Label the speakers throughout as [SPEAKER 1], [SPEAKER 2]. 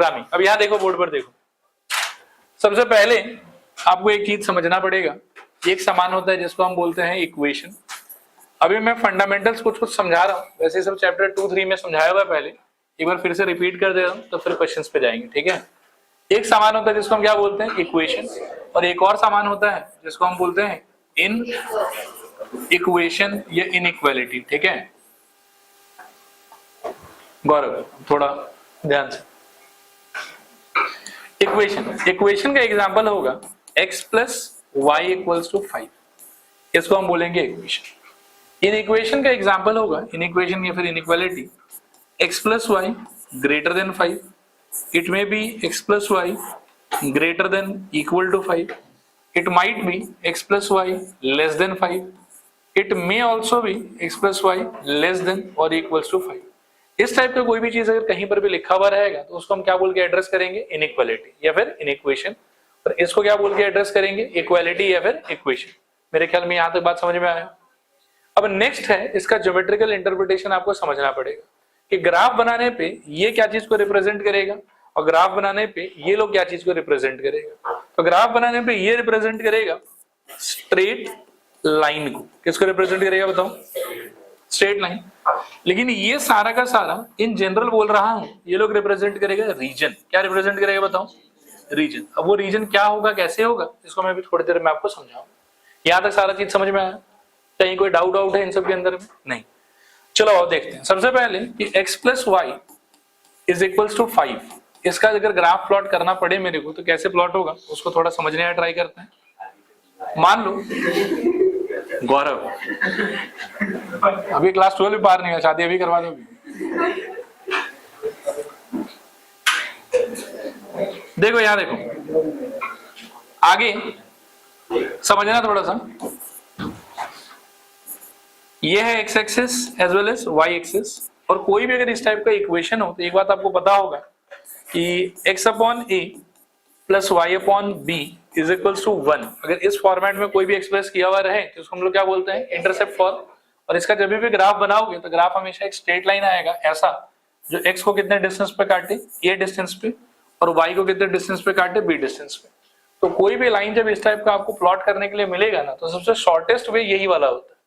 [SPEAKER 1] Programming. अब यहाँ देखो बोर्ड पर देखो, सबसे पहले आपको एक चीज समझना पड़ेगा, एक समान होता है जिसको हम बोलते हैं इक्वेशन। अभी मैं फंडामेंटल्स कुछ कुछ समझा रहा हूँ, वैसे सब चैप्टर 2-3 में समझाया हुआ है पहले, एक बार फिर से रिपीट कर दे रहा हूँ तो फिर क्वेश्चंस पे जाएंगे, ठीक है। एक समान होता है जिसको हम क्या बोलते हैं इक्वेशन, और एक और समान होता है जिसको हम बोलते हैं इन इक्वेशन या इनइक्वालिटी, ठीक है। गौरव थोड़ा ध्यान से, इक्वेशन का एग्जांपल होगा x plus y equals to 5, इसको हम बोलेंगे इक्वेशन। इन इक्वेशन का एग्जांपल होगा इन इक्वेशन या फिर inequality x plus y greater than 5, it may be x plus y greater than equal to 5, it might be x plus y less than 5, it may also be x plus y less than और equals to 5। इस type का कोई भी चीज अगर कहीं पर भी लिखा हुआ रहेगा तो उसको हम क्या बोल के एड्रेस करेंगे इनइक्वालिटी या फिर इनइक्वेशन, और इसको क्या बोल के एड्रेस करेंगे इक्वालिटी या फिर इक्वेशन। मेरे ख्याल में यहां तक बात समझ में आया। अब नेक्स्ट है इसका ज्योमेट्रिकल इंटरप्रिटेशन, आपको समझना पड़ेगा कि ग्राफ बनाने पे ये क्या चीज को रिप्रेजेंट करेगा और ग्राफ बनाने पे ये लोग क्या चीज को रिप्रेजेंट करेगा। तो ग्राफ बनाने पे ये रिप्रेजेंट करेगा स्ट्रेट लाइन को, किसको रिप्रेजेंट करेगा बताओ स्ट्रेट लाइन। लेकिन ये सारा का सारा इन जनरल बोल रहा हूं, ये लोग रिप्रेजेंट करेगा रीजन, क्या रिप्रेजेंट करेगा बताओ रीजन। अब वो रीजन क्या होगा कैसे होगा इसको मैं भी थोड़ी देर में आपको समझाऊंगा। यहां तक सारा चीज समझ में आया, कहीं कोई डाउट है इन सब के अंदर में नहीं। चलो और देखते हैं सबसे पहले कि x plus y is equals to 5, इसका अगर ग्राफ प्लॉट करना पड़े मेरे को तो कैसे प्लॉट होगा उसको थोड़ा समझने का ट्राई करते हैं। मान लो गौरव अभी क्लास 12 भी पार नहीं है, शादी अभी करवा दो। देखो यहां देखो आगे समझना थोड़ा सा, ये है x axis as well as y axis, और कोई भी अगर इस टाइप का इक्वेशन हो तो एक बात आपको पता होगा कि x upon a plus y upon b is equals to 1। अगर इस फॉर्मेट में कोई भी एक्सप्रेस किया हुआ रहे तो उसको हम लोग क्या बोलते हैं इंटरसेप्ट फॉर्म। और इसका जब भी ग्राफ बनाओगे तो ग्राफ हमेशा एक स्ट्रेट लाइन आएगा ऐसा, जो x को कितने डिस्टेंस पे काटे a डिस्टेंस पे और y को कितने डिस्टेंस पे काटे b डिस्टेंस पे। तो कोई भी लाइन जब इस टाइप का आपको प्लॉट करने के लिए मिलेगा ना तो सबसे शॉर्टेस्ट वे यही वाला होता है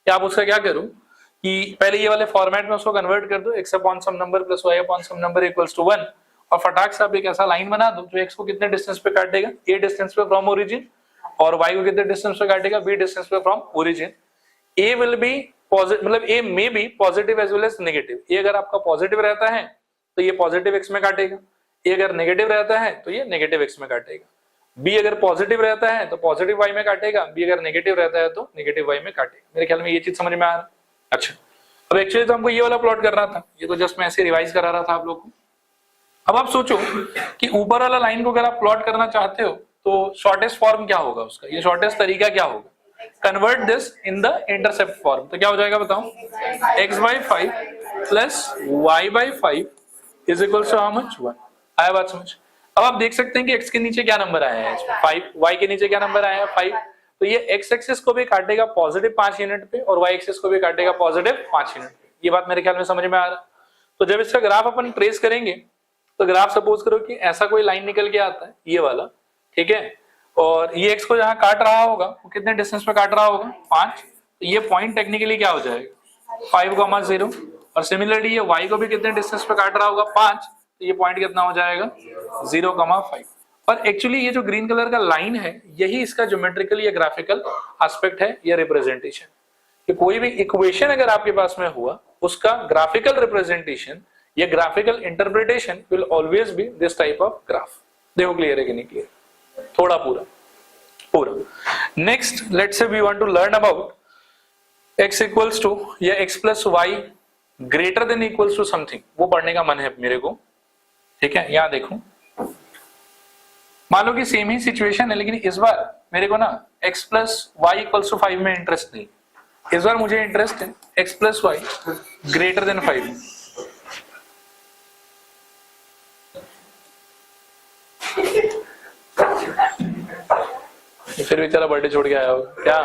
[SPEAKER 1] कि आप उसका क्या करो कि पहले ये वाले फॉर्मेट में उसको कन्वर्ट कर दो x upon some number plus y upon some number equals to 1, और फटाक से आप एक ऐसा लाइन बना दो जो x को कितने डिस्टेंस पे काटेगा a डिस्टेंस पे फ्रॉम ओरिजिन और y को कितने डिस्टेंस पे काटेगा b डिस्टेंस पे from origin. a will be positive, मतलब a may be positive as well as negative. a अगर आपका पॉजिटिव रहता है तो ये पॉजिटिव x में काटेगा, a अगर नेगेटिव रहता है तो ये नेगेटिव x में काटेगा, b अगर पॉजिटिव रहता है तो पॉजिटिव y में काटेगा, b अगर नेगेटिव रहता है तो नेगेटिव y में काटेगा। मेरे ख्याल में ये चीज समझ में आ रहा है। अच्छा अब एक्चुअली तो हमको ये वाला प्लॉट करना था, ये तो जस्ट मैं ऐसे रिवाइज करा रहा था आप लोग को। अब आप सोचो कि ऊपर वाला लाइन को अगर आप प्लॉट करना चाहते हो तो शॉर्टेस्ट फॉर्म क्या होगा उसका, ये शॉर्टेस्ट तरीका क्या होगा, convert this in the intercept form. तो क्या हो जाएगा बताओ x by 5 plus y by 5 is equal to how much 1। आया बात समझ। अब आप देख सकते हैं कि x के नीचे क्या नंबर आया है 5, y के नीचे क्या नंबर आया है 5, तो ये x एक्सिस को भी काटेगा पॉजिटिव 5 यूनिट पे और y एक्सिस को भी काटेगा पॉजिटिव 5 यूनिट पे। ये बात मेरे ख्याल में समझ में आ रहा। तो जब इसका ग्राफ अपन ट्रेस करेंगे तो ग्राफ सपोज करो कि ऐसा कोई लाइन निकल के आता है ये वाला, ठीक है, और ये x को जहां काट रहा होगा वो कितने डिस्टेंस पे काट रहा होगा 5, तो ये पॉइंट टेक्निकली क्या हो जाएगा 5,0, और सिमिलरली ये y को भी कितने डिस्टेंस पे काट रहा होगा 5, तो ये पॉइंट कितना हो जाएगा 0,5। और एक्चुअली ये जो ग्रीन कलर का लाइन है यही इसका ज्योमेट्रिकल या ग्राफिकल एस्पेक्ट है या रिप्रेजेंटेशन, कि कोई भी इक्वेशन अगर आपके पास में हुआ उसका ग्राफिकल रिप्रेजेंटेशन या graphical interpretation will always be this type of graph. देखो क्लियर है कि नहीं क्लियर, थोड़ा पूरा। Next let's say we want to learn about x equals to या x plus y greater than equals to something, वो पढ़ने का मन है मेरे को, ठीक है। यहां देखो मान लो कि सेम ही सिचुएशन है, लेकिन इस बार मेरे को ना x plus y equals to 5 में इंटरेस्ट नहीं, इस बार मुझे इंटरेस्ट है x plus y greater than 5। फिर बेचारा बर्थडे छोड़ के आया होगा क्या।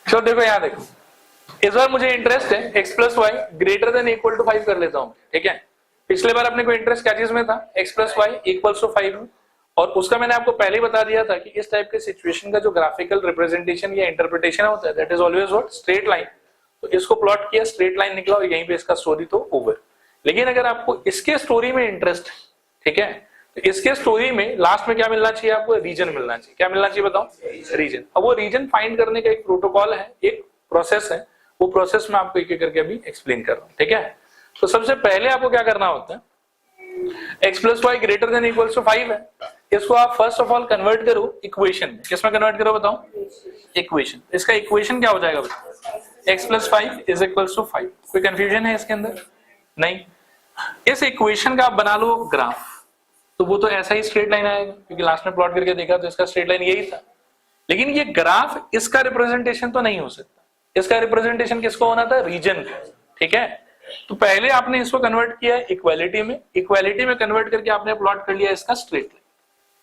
[SPEAKER 1] चलो देखो यहां देखो, इस बार मुझे इंटरेस्ट है x plus y greater than equal to 5 कर लेता हूं, ठीक है। पिछले बार अपने को इंटरेस्ट क्या चीज में था, x plus y equals to 5 में, और उसका मैंने आपको पहले बता दिया था कि इस टाइप के सिचुएशन का जो ग्राफिकल रिप्रेजेंटेशन या इंटरप्रिटेशन होता है that is always what, straight line. तो इसको प्लॉट किया, स्ट्रेट लाइन निकला और यहीं पे इसका स्टोरी तो ओवर। लेकिन अगर आपको इसके स्टोरी में इंटरेस्ट है, ठीक है, तो इसके स्टोरी में लास्ट में क्या मिलना चाहिए आपको, रीजन मिलना चाहिए। क्या मिलना चाहिए बताओ, रीजन। अब वो रीजन फाइंड करने का एक प्रोटोकॉल है, एक प्रोसेस है, वो प्रोसेस में आपको एक एक करके अभी एक्सप्लेन कर रहा हूं, ठीक है। तो सबसे पहले आपको क्या करना होता है, x plus y greater than equals to 5 है, इसको आप फर्स्ट ऑफ ऑल कन्वर्ट करो इक्वेशन में। किसमें कन्वर्ट करो बताओ, इक्वेशन। इसका इक्वेशन क्या हो जाएगा बताओ, x plus 5 is equals to 5। कोई कंफ्यूजन है इसके अंदर, नहीं। इस इक्वेशन का आप बना लो ग्राफ, तो वो तो ऐसा ही स्ट्रेट लाइन आएगा, क्योंकि लास्ट में प्लॉट करके देखा तो इसका स्ट्रेट लाइन यही था। लेकिन ये ग्राफ इसका रिप्रेजेंटेशन तो नहीं हो सकता, इसका रिप्रेजेंटेशन किसको होना था, रीजन को, ठीक है। तो पहले आपने इसको कन्वर्ट किया इक्वालिटी में, इक्वालिटी में कन्वर्ट करके आपने प्लॉट कर लिया इसका स्ट्रेट लाइन।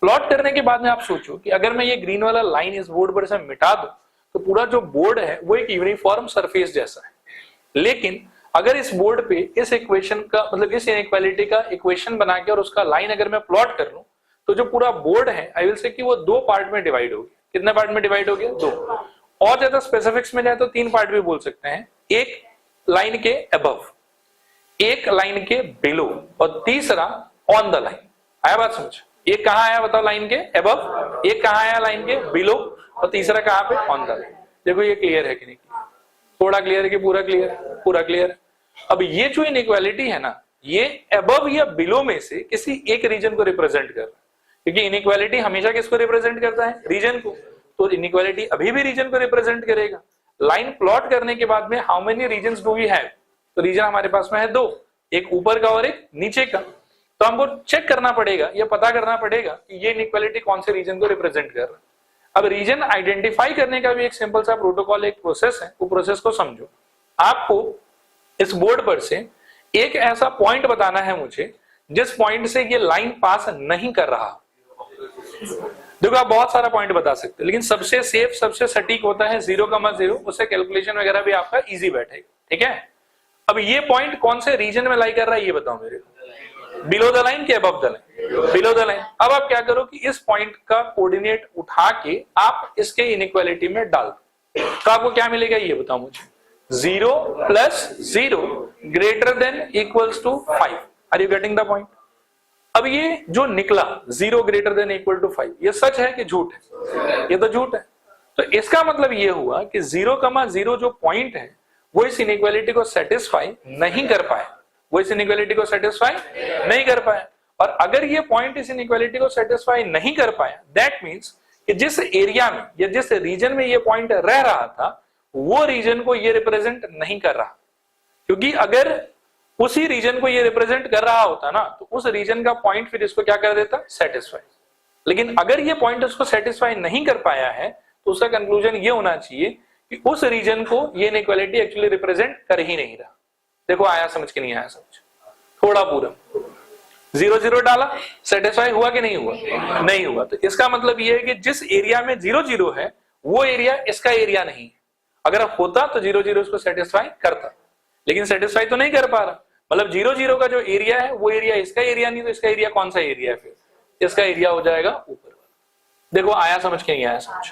[SPEAKER 1] प्लॉट करने के बाद में आप सोचो कि अगर मैं ये ग्रीन वाला लाइन इस बोर्ड पर से मिटा दूं तो पूरा जो बोर्ड है वो एक यूनिफॉर्म सरफेस जैसा है। लेकिन अगर इस बोर्ड पे इस इक्वेशन का मतलब इस इनइक्वालिटी का इक्वेशन बना के और उसका लाइन अगर मैं प्लॉट कर लूं तो जो पूरा बोर्ड है आई विल से कि वो 2 पार्ट में डिवाइड हो गया। कितने पार्ट में डिवाइड हो गया, 2। और ज्यादा स्पेसिफिक्स में जाए तो 3 पार्ट भी बोल सकते हैं, एक लाइन के अबव, एक लाइन के बिलो और तीसरा ऑन द लाइन। आया बात समझ, एक कहां आया बताओ, लाइन के अबव, एक कहां आया लाइन के बिलो और तीसरा कहां पे, ऑन द लाइन। देखो ये क्लियर है कि नहीं, थोड़ा क्लियर है कि पूरा क्लियर है, पूरा क्लियर है। अब ये जो इनइक्वालिटी है ना, ये अबव या बिलो में से किसी एक रीजन को रिप्रेजेंट कर रहा है, क्योंकि इनइक्वालिटी हमेशा किसको रिप्रेजेंट करता है, रीजन को। तो इनइक्वालिटी अभी भी रीजन को रिप्रेजेंट करेगा। लाइन प्लॉट करने के बाद में how many regions do we have, तो रीजन हमारे पास में है 2, एक ऊपर का और एक नीचे का। तो हमको चेक करना पड़ेगा, ये पता करना पड़ेगा कि ये इनइक्वालिटी कौन से रीजन को रिप्रेजेंट कर रहा है। अब रीजन आइडेंटिफाई करने का भी एक सिंपल सा प्रोटोकॉल, एक प्रोसेस है, वो प्रोसेस को समझो। आपको इस बोर्ड पर से एक ऐसा पॉइंट बताना है मुझे जिस पॉइंट से ये लाइन पास नहीं कर रहा। देखो आप बहुत सारा पॉइंट बता सकते हो, लेकिन सबसे सेफ सबसे सटीक होता है 0,0, उससे कैलकुलेशन वगैरह भी आपका इजी बैठेगा, ठीक है। अब ये पॉइंट कौन से रीजन में लाई कर रहा है ये बताओ मेरे को, बिलो द लाइन के above the line, below the line. अब आप क्या करो कि इस पॉइंट का कोऑर्डिनेट उठा के आप इसके इनइक्वालिटी में डाल दो, तो आपको क्या मिलेगा ये बताओ मुझे, 0 plus 0 greater than equals to 5। Are you getting the point. अब ये जो निकला 0 ग्रेटर देन इक्वल टू 5, ये सच है कि झूठ है, ये तो झूठ है। तो इसका मतलब ये हुआ कि 0,0 जो पॉइंट है वो इस इनइक्वालिटी को सेटिस्फाई नहीं कर पाए, वो इस इनइक्वालिटी को सेटिस्फाई नहीं कर पाए। और अगर ये पॉइंट इस इनइक्वालिटी को सेटिस्फाई नहीं कर पाया, दैट मींस कि जिस एरिया में या जिस रीजन में ये पॉइंट रह रहा था वो रीजन को ये रिप्रेजेंट नहीं कर रहा। क्योंकि अगर उसी रीजन को ये रिप्रेजेंट कर रहा होता ना तो उस रीजन का पॉइंट फिर इसको क्या कर देता, सेटिस्फाई। लेकिन अगर ये पॉइंट उसको सेटिस्फाई नहीं कर पाया है तो उसका कंक्लूजन ये होना चाहिए कि उस रीजन को ये इनइक्वालिटी एक्चुअली रिप्रेजेंट कर ही नहीं रहा। देखो आया समझ के नहीं आया समझ, थोड़ा पूरा 0,0 डाला, सेटिस्फाई हुआ कि नहीं हुआ, नहीं हुआ। तो इसका मतलब ये है कि जिस एरिया में 0,0 है वो एरिया इसका एरिया नहीं है। अगर होता तो 0,0 इसको सेटिस्फाई करता, लेकिन सेटिस्फाई तो नहीं कर पा रहा। मतलब 0,0 का जो एरिया है वो एरिया इसका एरिया नहीं, तो इसका एरिया कौन सा एरिया है, फिर इसका एरिया हो जाएगा ऊपर वाला। देखो आया समझ के नहीं आया समझ,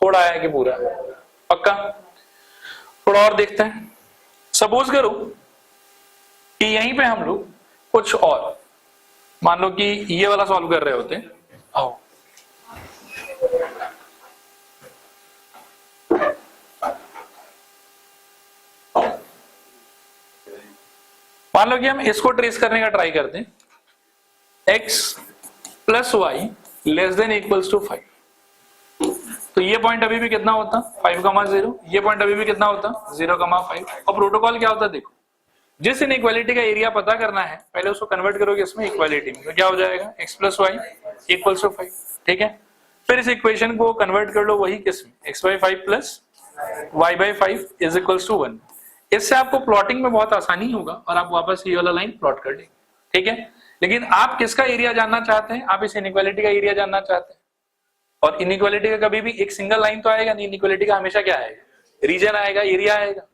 [SPEAKER 1] थोड़ा आया कि पूरा, पक्का। थोड़ा और देखते हैं। सपोज करो कि यहीं पे हम लोग कुछ और, मान लो कि ये वाला सॉल्व कर रहे होते, आओ मान लो कि हम इसको ट्रेस करने का ट्राई करते हैं, x plus y less than equals to 5। तो ये पॉइंट अभी भी कितना होता, 5,0, ये पॉइंट अभी भी कितना होता, 0,5। और प्रोटोकॉल क्या होता, देखो जिस इनइक्वालिटी का एरिया पता करना है पहले उसको कन्वर्ट करोगे इसमें इक्वालिटी में, तो क्या हो जाएगा, x plus y equals to 5, ठीक है। फिर इस इक्वेशन को कन्वर्ट कर लो वही किसमें, x/5 plus y/5 is equals to 1। इससे आपको प्लॉटिंग में बहुत आसानी होगा और आप वापस ये वाला लाइन प्लॉट कर देंगे, ठीक है। लेकिन आप किसका एरिया जानना चाहते हैं, आप इस इनइक्वालिटी का एरिया जानना चाहते हैं। और इनइक्वालिटी का कभी भी एक सिंगल लाइन तो आएगा नहीं, इनइक्वालिटी का हमेशा क्या आएगा, रीजन आएगा, एरिया आएगा।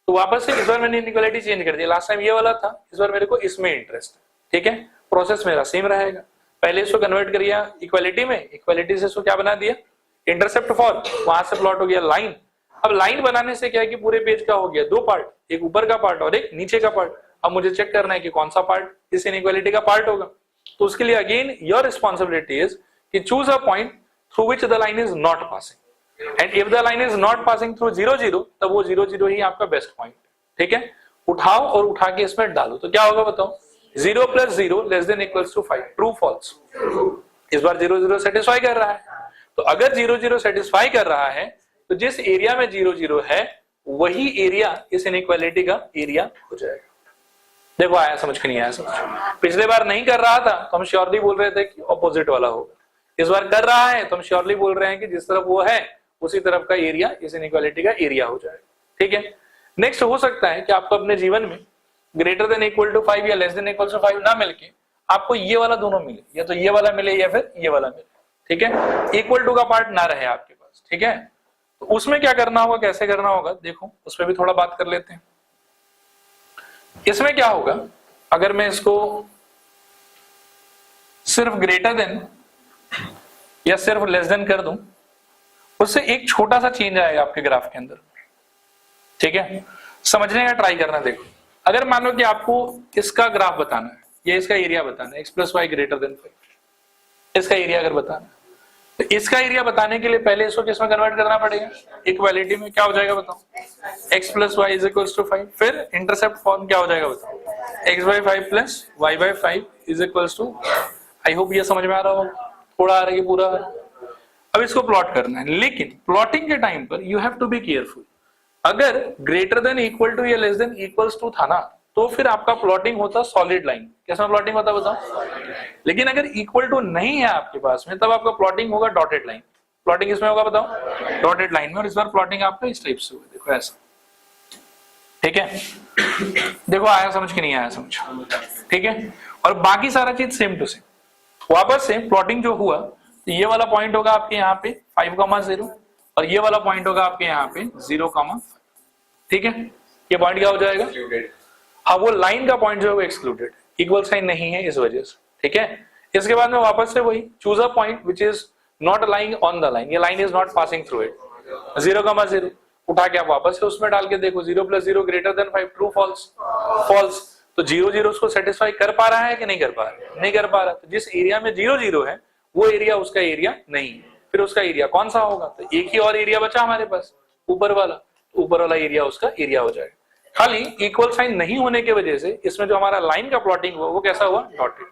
[SPEAKER 1] तो वापस से इस बार मैंने इनइक्वालिटी चेंज कर दिया, लास्ट टाइम ये वाला था, इस बार मेरे को इसमें इंटरेस्ट है, ठीक है। प्रोसेस मेरा सेम रहेगा, पहले इसको कन्वर्ट कर दिया इक्वालिटी में, इक्वालिटी से इसको क्या बना दिया, इंटरसेप्ट फॉर्म, वहां से प्लॉट हो गया लाइन। अब लाइन बनाने से क्या है कि पूरे पेज का हो गया दो पार्ट, एक ऊपर का पार्ट और एक नीचे का पार्ट। अब मुझे चेक करना है कि कौन सा पार्ट इस इनइक्वालिटी का पार्ट होगा। तो उसके लिए अगेन योर रिस्पॉन्सिबिलिटी इज कि choose a point through which the line is not passing, and if the line is not passing through 0 0, तब वो 0 0 ही आपका बेस्ट पॉइंट, ठीक है। उठाओ और उठा के इसमें डालो, तो क्या होगा बताओ, 0 + 0 <= 5, ट्रू फॉल्स। इस बार 0 0 सेटिस्फाई कर रहा है, तो अगर 0 0 सेटिस्फाई कर रहा है तो जिस एरिया में 0 0 है वही एरिया इस इनइक्वालिटी का एरिया हो जाएगा। देखो आया समझ के नहीं आया समझ। पिछले बार नहीं कर रहा था तो हम श्योरली बोल रहे थे कि ऑपोजिट वाला होगा, इस बार कर रहा है तो हम श्योरली बोल रहे हैं कि जिस तरफ वो है उसी तरफ का एरिया इस इनइक्वालिटी का एरिया हो जाएगा, ठीक है। नेक्स्ट हो सकता है कि आपको अपने जीवन में <= 5 या <= 5 ना मिलके आपको ये वाला दोनों मिले, या तो ये वाला मिले या फिर ये वाला मिले, ठीक है। इक्वल टू का पार्ट ना रहे आपके पास, ठीक है। तो उसमें क्या करना होगा, कैसे करना होगा, देखो उस पर भी थोड़ा बात कर लेते हैं। इसमें क्या होगा, अगर मैं इसको सिर्फ ग्रेटर देन या सिर्फ लेस देन कर दूं, उससे एक छोटा सा चेंज आएगा आपके ग्राफ के अंदर, ठीक है। समझने का ट्राई करना। देखो अगर मान लो कि आपको इसका ग्राफ बताना है या इसका एरिया बताना है, x + y > 5, इसका एरिया अगर बताना है, तो इसका एरिया बताने के लिए पहले इसको किसमें कन्वर्ट करना पड़ेगा, इक्वालिटी में। क्या हो जाएगा बताओ, x + y = 5, फिर इंटरसेप्ट फॉर्म क्या हो जाएगा बताओ, x/5 + y/5 = आई होप ये समझ में आ रहा होगा, थोड़ा आ रही है पूरा। अब इसको प्लॉट करना है, लेकिन प्लॉटिंग के टाइम पर you have to be careful. अगर <= या <= था ना, तो फिर आपका प्लॉटिंग होता सॉलिड लाइन। कैसा प्लॉटिंग होता बताओ। लेकिन अगर इक्वल टू नहीं है आपके पास में, तब आपका प्लॉटिंग होगा डॉटेड लाइन। प्लॉटिंग इसमें होगा बताओ, डॉटेड लाइन में। और इस बार प्लॉटिंग आपका इस टाइप से होगा, देखो ऐसा, ठीक है। देखो आया समझ के नहीं आया समझ, ठीक है। और बाकी सारा चीज सेम टू सेम। वापस से प्लॉटिंग जो हुआ, तो ये वाला पॉइंट होगा आपके यहाँ पे 5,0 और ये वाला पॉइंट होगा आपके यहाँ पे 0,5, ठीक है। ये पॉइंट क्या हो जाएगा, अब वो लाइन का पॉइंट जो है वो एक्सक्लूडेड, इक्वल साइन नहीं है इस वजह से, ठीक है। इसके बाद में वापस से वही choose a point which is not lying on the line, ये line is not passing through it, 0,0 उठा के आप वापस से उसमें डाल के देखो, 0 + 0 > 5, ट्रू फॉल्स, फॉल्स। तो 0 0 उसको सेटिस्फाई कर पा रहा है कि नहीं कर पा रहा है, नहीं कर पा रहा। तो जिस एरिया में 0 0 है वो एरिया उसका एरिया नहीं है, फिर उसका एरिया कौन सा होगा, तो एक ही और एरिया बचा हमारे पास, ऊपर वाला। ऊपर वाला एरिया उसका एरिया हो जाएगा। खाली इक्वल साइन नहीं होने की वजह से इसमें जो हमारा लाइन का प्लॉटिंग हुआ वो कैसा हुआ, डॉटेड।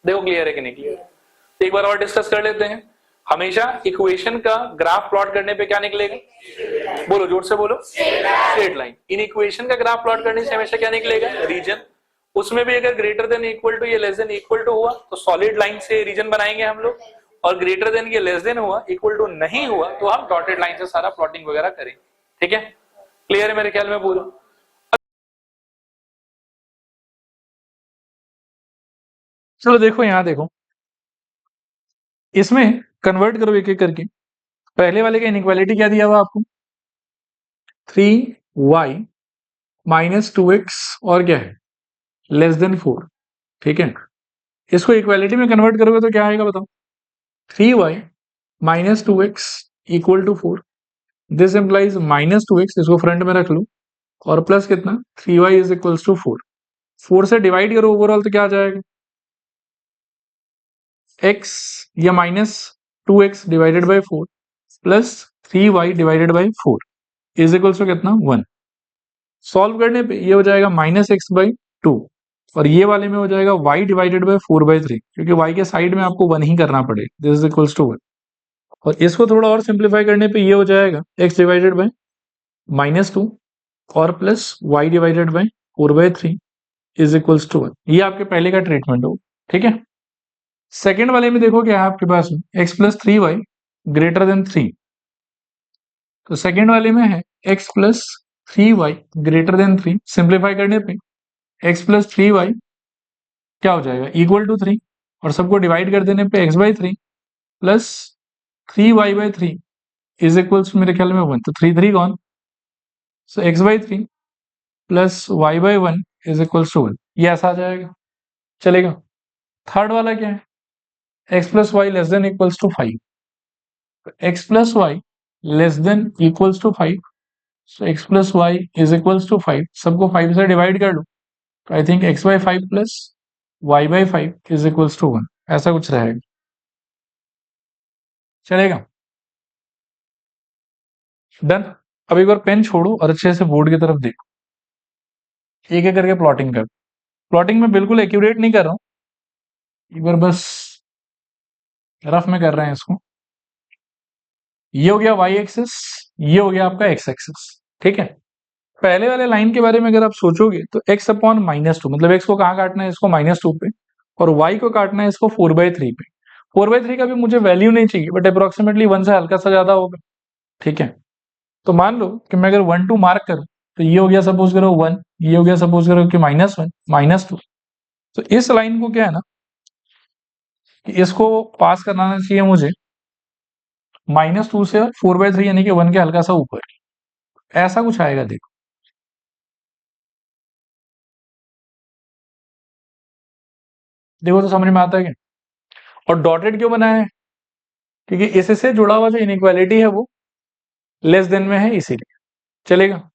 [SPEAKER 1] देखो क्लियर है कि नहीं क्लियर, तो एक बार और डिस्कस कर लेते हैं। हमेशा इक्वेशन का ग्राफ प्लॉट करने पे क्या निकलेगा, बोलो जोर से बोलो, स्ट्रेट लाइन। इन इक्वेशन का ग्राफ प्लॉट करने से हमेशा क्या निकलेगा, रीजन। उसमें भी अगर <= या <= हुआ तो सॉलिड लाइन से रीजन बनाएंगे हम लोग, और <= या <= हुआ, इक्वल टू नहीं हुआ तो हम डॉटेड लाइन से सारा प्लॉटिंग वगैरह करेंगे, ठीक है। क्लियर है मेरे ख्याल में पूरा। चलो देखो यहाँ देखो, इसमें कन्वर्ट करो एक एक करके। पहले वाले का इनइक्वालिटी क्या दिया हुआ आपको, 3y - 2x और क्या है, <4, ठीक है। इसको इक्वालिटी में कन्वर्ट करोगे तो क्या आएगा बताओ, 3y - 2x = 4। This implies -2x, इसको फ्रंट में रख लो, और प्लस कितना, 3y = 4। 4 से डिवाइड करो ओवरऑल तो क्या आ जाएगा, x या -2x / 4 प्लस 3y / 4 = कितना, 1। सॉल्व करने पे ये हो जाएगा -x/2, और ये वाले में हो जाएगा y / 4/3, क्योंकि y के साइड में आपको 1 ही करना पड़ेगा, दिस = 1। और इसको थोड़ा और सिंप्लीफाई करने पे ये हो जाएगा x / -2 और प्लस y / 4/3 = 1। ये आपके पहले का ट्रीटमेंट हो, ठीक है। सेकेंड वाले में देखो क्या है आपके पास में, x + 3y > 3। तो सेकेंड वाले में है x + 3y > 3। सिंप्लीफाई करने पे x + 3y क्या हो जाएगा, = 3, और सबको डिवाइड कर देने पे x/3 प्लस 3y/3 = मेरे ख्याल में 1। तो 3 3 कौन, so x/3 plus y by one is equals to one, ये ऐसा आ जाएगा, चलेगा। थर्ड वाला क्या है, x plus y less than equals to five, x plus y less than equals to five, so x plus y is equals to five, सबको five से डिवाइड कर लो, तो I think x by five plus y by five is equals to one, ऐसा कुछ रहेगा, चलेगा, done. अब एक बार पेन छोड़ो और अच्छे से बोर्ड की तरफ देखो, एक एक करके प्लॉटिंग कर, प्लॉटिंग में बिल्कुल एक्यूरेट नहीं कर रहा हूं, एक बार बस रफ में कर रहे हैं इसको। ये हो गया वाई एक्सिस, ये हो गया आपका एक्स एक्सिस, ठीक है। पहले वाले लाइन के बारे में अगर आप सोचोगे तो एक्स अपॉन माइनस टू, मतलब एक्स को कहाँ काटना है, इसको माइनस टू पे, और वाई को काटना है इसको फोर बाई थ्री पे। फोर बाई थ्री का भी मुझे वैल्यू नहीं चाहिए, बट अप्रोक्सीमेटली वन से हल्का सा ज्यादा होगा, ठीक है। तो मान लो कि मैं अगर वन टू मार्क करूं, तो ये हो गया सपोज करो वन, ये हो गया सपोज करो कि माइनस वन माइनस टू। तो इस लाइन को क्या है ना कि इसको पास कराना चाहिए मुझे माइनस टू से फोर बाई थ्री, यानी कि वन के हल्का सा ऊपर, ऐसा कुछ आएगा, देखो देखो तो समझ में आता है क्या। और डॉटेड क्यों बनाया है, क्योंकि इससे जुड़ा हुआ जो इनइक्वालिटी है वो लेस देन में है, इसीलिए, चलेगा।